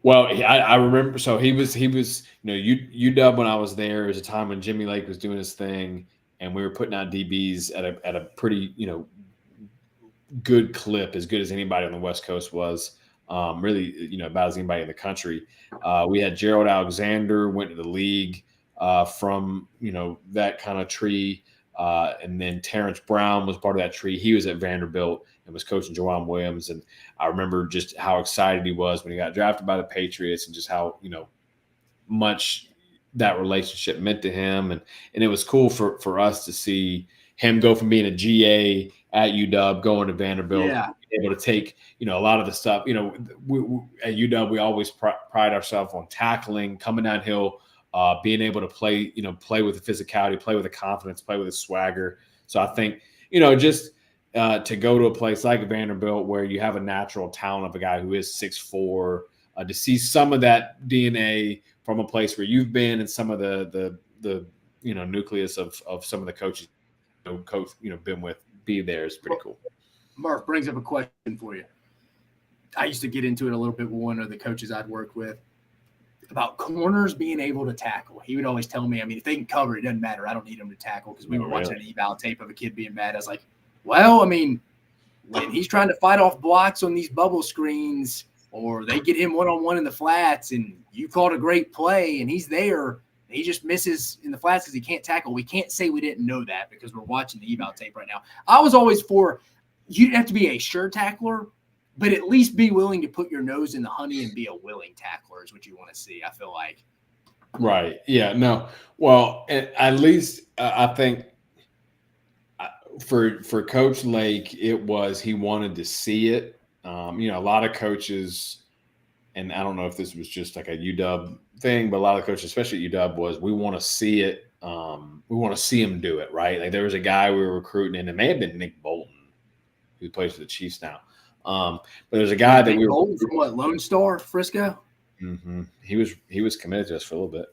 S3: Well, I remember. So he was UW when I was there. There was a time when Jimmy Lake was doing his thing, and we were putting out DBs at a pretty good clip, as good as anybody on the West Coast was. Really, about as anybody in the country. We had Gerald Alexander went to the league from that kind of tree, and then Terrence Brown was part of that tree. He was at Vanderbilt and was coaching JoeJuan Williams, and I remember just how excited he was when he got drafted by the Patriots, and just how much that relationship meant to him, and it was cool for us to see him go from being a GA at UW going to Vanderbilt, able to take a lot of the stuff. We, at UW we always pride ourselves on tackling, coming downhill, being able to play with the physicality, play with the confidence, play with the swagger. So I think just to go to a place like Vanderbilt where you have a natural talent of a guy who is 6'4", to see some of that DNA from a place where you've been and some of the nucleus of some of the coaches been with, be there is pretty cool.
S1: Mark brings up a question for you. I used to get into it a little bit with one of the coaches I'd worked with about corners being able to tackle. He would always tell me, if they can cover, it doesn't matter. I don't need them to tackle, because we were watching an eval tape of a kid being bad. I was like, well, when he's trying to fight off blocks on these bubble screens, or they get him one-on-one in the flats, and you called a great play, and he's there, he just misses in the flats because he can't tackle. We can't say we didn't know that because we're watching the eval tape right now. I was always for you didn't have to be a sure tackler, but at least be willing to put your nose in the honey and be a willing tackler is what you want to see, I feel like.
S3: Right. Yeah. No. Well, at least I think for Coach Lake, he wanted to see it. A lot of coaches, and I don't know if this was just like a UW thing, but a lot of coaches, especially at UW, was we want to see it. We want to see him do it, right? Like there was a guy we were recruiting, and it may have been Nick Bolton, who plays for the Chiefs now. But there's a guy that we were
S1: Bolton from what, Lone Star, Frisco?
S3: Mm-hmm. He was committed to us for a little bit.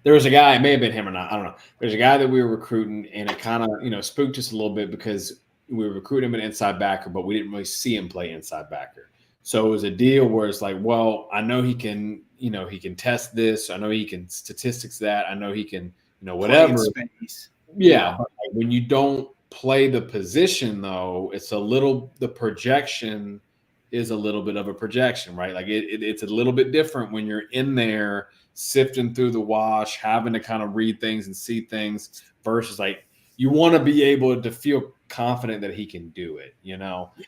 S3: There was a guy, it may have been him or not, I don't know. There's a guy that we were recruiting, and it kind of spooked us a little bit because we were recruiting him an inside backer, but we didn't really see him play inside backer. So it was a deal where it's like, well, I know he can, he can test this. I know he can statistics that. I know he can, whatever. Yeah. But when you don't play the position, though, the projection is a little bit of a projection, right? Like it's a little bit different when you're in there sifting through the wash, having to kind of read things and see things versus like you want to be able to feel confident that he can do it, You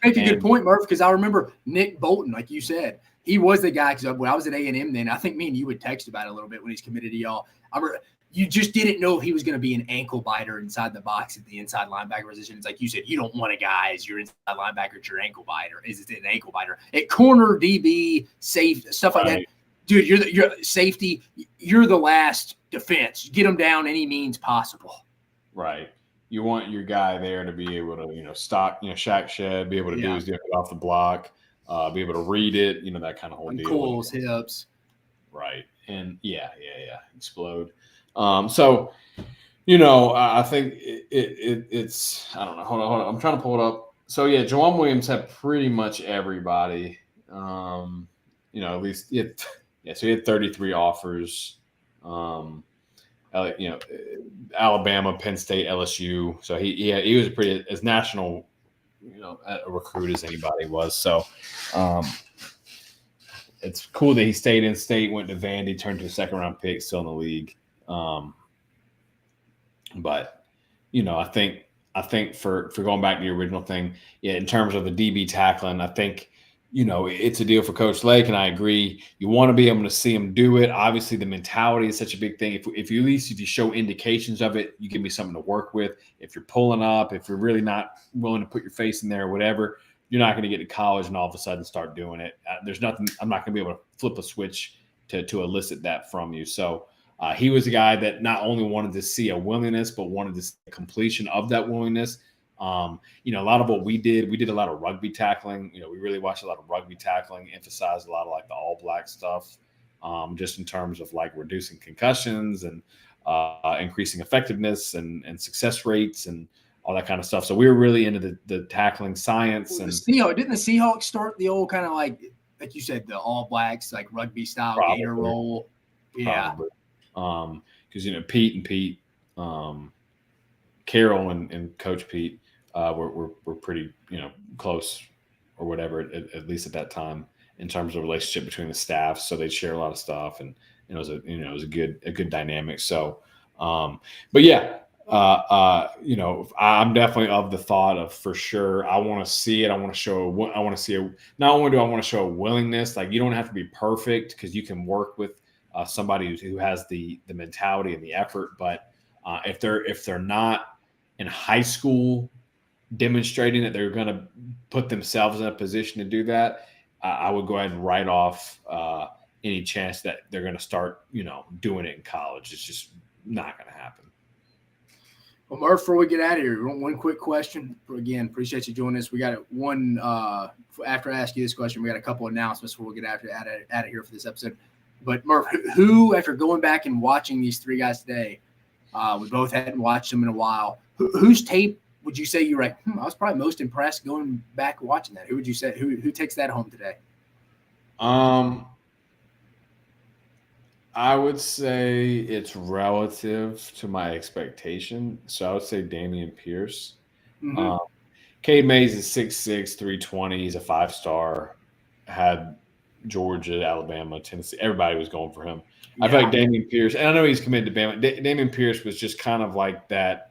S1: make a good point, Murph, because I remember Nick Bolton, like you said, he was the guy, because when I was at A&M then, I think me and you would text about it a little bit when he's committed to y'all. I remember you just didn't know if he was going to be an ankle biter inside the box at the inside linebacker position. It's like you said, you don't want a guy as your inside linebacker, it's your ankle biter. Is it an ankle biter? At corner, DB, safe, stuff like that. Dude, you're safety. You're the last defense. Get them down any means possible.
S3: Right. You want your guy there to be able to, stock, shack shed, be able to do his deal off the block, be able to read it, that kind of whole deal.
S1: Cool his hips.
S3: Right. And explode. So, I think it's, I don't know. Hold on. I'm trying to pull it up. So JoeJuan Williams had pretty much everybody, at least, so he had 33 offers, Alabama, Penn State, LSU. So he was pretty as national, a recruit as anybody was. So it's cool that he stayed in state, went to Vandy, turned to a second round pick, still in the league. But I think for going back to the original thing, in terms of the DB tackling, I think it's a deal for Coach Lake, and I agree. You want to be able to see him do it. Obviously, the mentality is such a big thing. If you show indications of it, you give me something to work with. If you're pulling up, if you're really not willing to put your face in there or whatever, you're not going to get to college and all of a sudden start doing it. There's nothing. I'm not going to be able to flip a switch to elicit that from you. So he was a guy that not only wanted to see a willingness, but wanted to see a completion of that willingness. A lot of what we did a lot of rugby tackling. We really watched a lot of rugby tackling, emphasized a lot of like the all black stuff, just in terms of like reducing concussions and increasing effectiveness and success rates and all that kind of stuff. So we were really into the tackling science.
S1: Well, didn't the Seahawks start the old kind of like you said, the all blacks, like rugby style gator roll? Yeah.
S3: Because Pete, Carroll and Coach Pete were pretty close or whatever at least at that time in terms of relationship between the staff. So they'd share a lot of stuff, and it was a good dynamic. So, but yeah. I'm definitely of the thought of, for sure, I want to see it. Not only do I want to show a willingness, like you don't have to be perfect because you can work with somebody who has the mentality and the effort. But if they're not in high school demonstrating that they're going to put themselves in a position to do that, I would go ahead and write off any chance that they're going to start, doing it in college. It's just not going to happen.
S1: Well, Murph, before we get out of here, one quick question. Again, appreciate you joining us. We got one after I ask you this question, we got a couple announcements before we get out of here for this episode. But Murph, who after going back and watching these three guys today, we both hadn't watched them in a while. Whose tape would you say you're like, I was probably most impressed going back and watching that? Who would you say who takes that home today?
S3: I would say it's relative to my expectation. So I would say Dameon Pierce.
S1: Mm-hmm.
S3: Cade Mays is 6'6", 320. He's a 5-star. Had Georgia, Alabama, Tennessee. Everybody was going for him. I feel like Dameon Pierce, and I know he's committed to Bama. Dameon Pierce was just kind of like that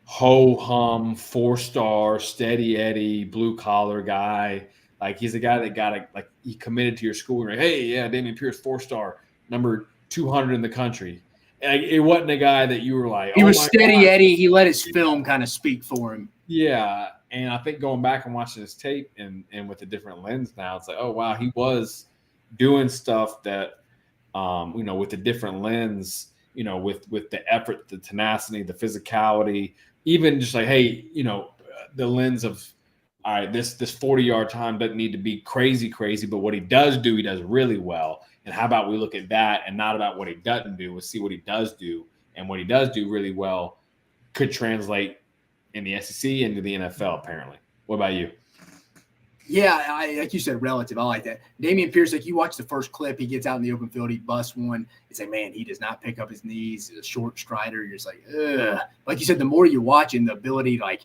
S3: ho-hum, 4-star, steady Eddie, blue-collar guy. Like, he's a guy that he committed to your school. And like, hey, yeah, Dameon Pierce, 4-star, number 200 in the country. And it wasn't a guy that you were like,
S1: he was steady Eddie. He let his film kind of speak for him.
S3: Yeah, and I think going back and watching his tape and with a different lens now, it's like, oh, wow, he was doing stuff that, with a different lens, with the effort, the tenacity, the physicality, even just like, hey, the lens of, all right, this 40-yard time doesn't need to be crazy, but what he does do, he does really well. And how about we look at that and not about what he doesn't do? We'll see what he does do. And what he does do really well could translate in the SEC into the NFL, apparently. What about you?
S1: Yeah, like you said, relative. I like that. Dameon Pierce, like you watch the first clip, he gets out in the open field, he busts one. It's like, man, he does not pick up his knees. He's a short strider. You're just like, ugh. Like you said, the more you're watching, the ability to like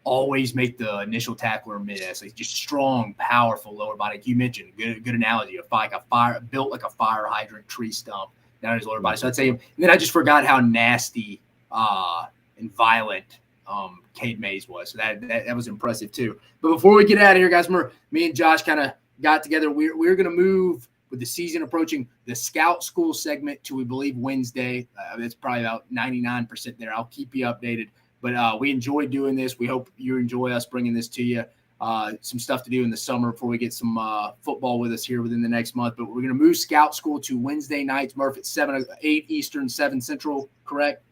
S1: always make the initial tackler miss. Like just strong, powerful lower body. Like you mentioned, good analogy of built like a fire hydrant tree stump down his lower body. So I'd say, and then I just forgot how nasty and violent Cade Mays was. So that was impressive too. But before we get out of here, guys, remember me and Josh kind of got together. We're going to move with the season approaching the Scout School segment to, we believe, Wednesday. It's probably about 99% there. I'll keep you updated. But we enjoy doing this. We hope you enjoy us bringing this to you. Some stuff to do in the summer before we get some football with us here within the next month. But we're going to move Scout School to Wednesday nights, Murph, at 8 Eastern, 7 Central, correct?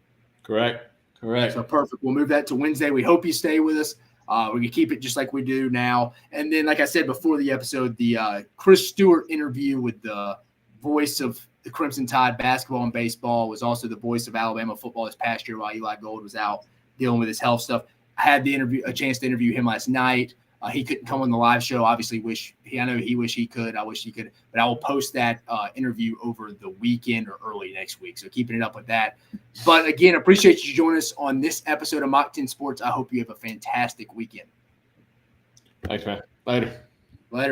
S3: Correct.
S1: So perfect. We'll move that to Wednesday. We hope you stay with us. We're going to keep it just like we do now. And then, like I said before the episode, the Chris Stewart interview with the voice of the Crimson Tide basketball and baseball, was also the voice of Alabama football this past year while Eli Gold was out dealing with his health stuff. I had a chance to interview him last night. He couldn't come on the live show. Obviously, I know he wish he could. I wish he could. But I will post that interview over the weekend or early next week. So keeping it up with that. But again, appreciate you joining us on this episode of Mock 10 Sports. I hope you have a fantastic weekend.
S3: Thanks, man. Later.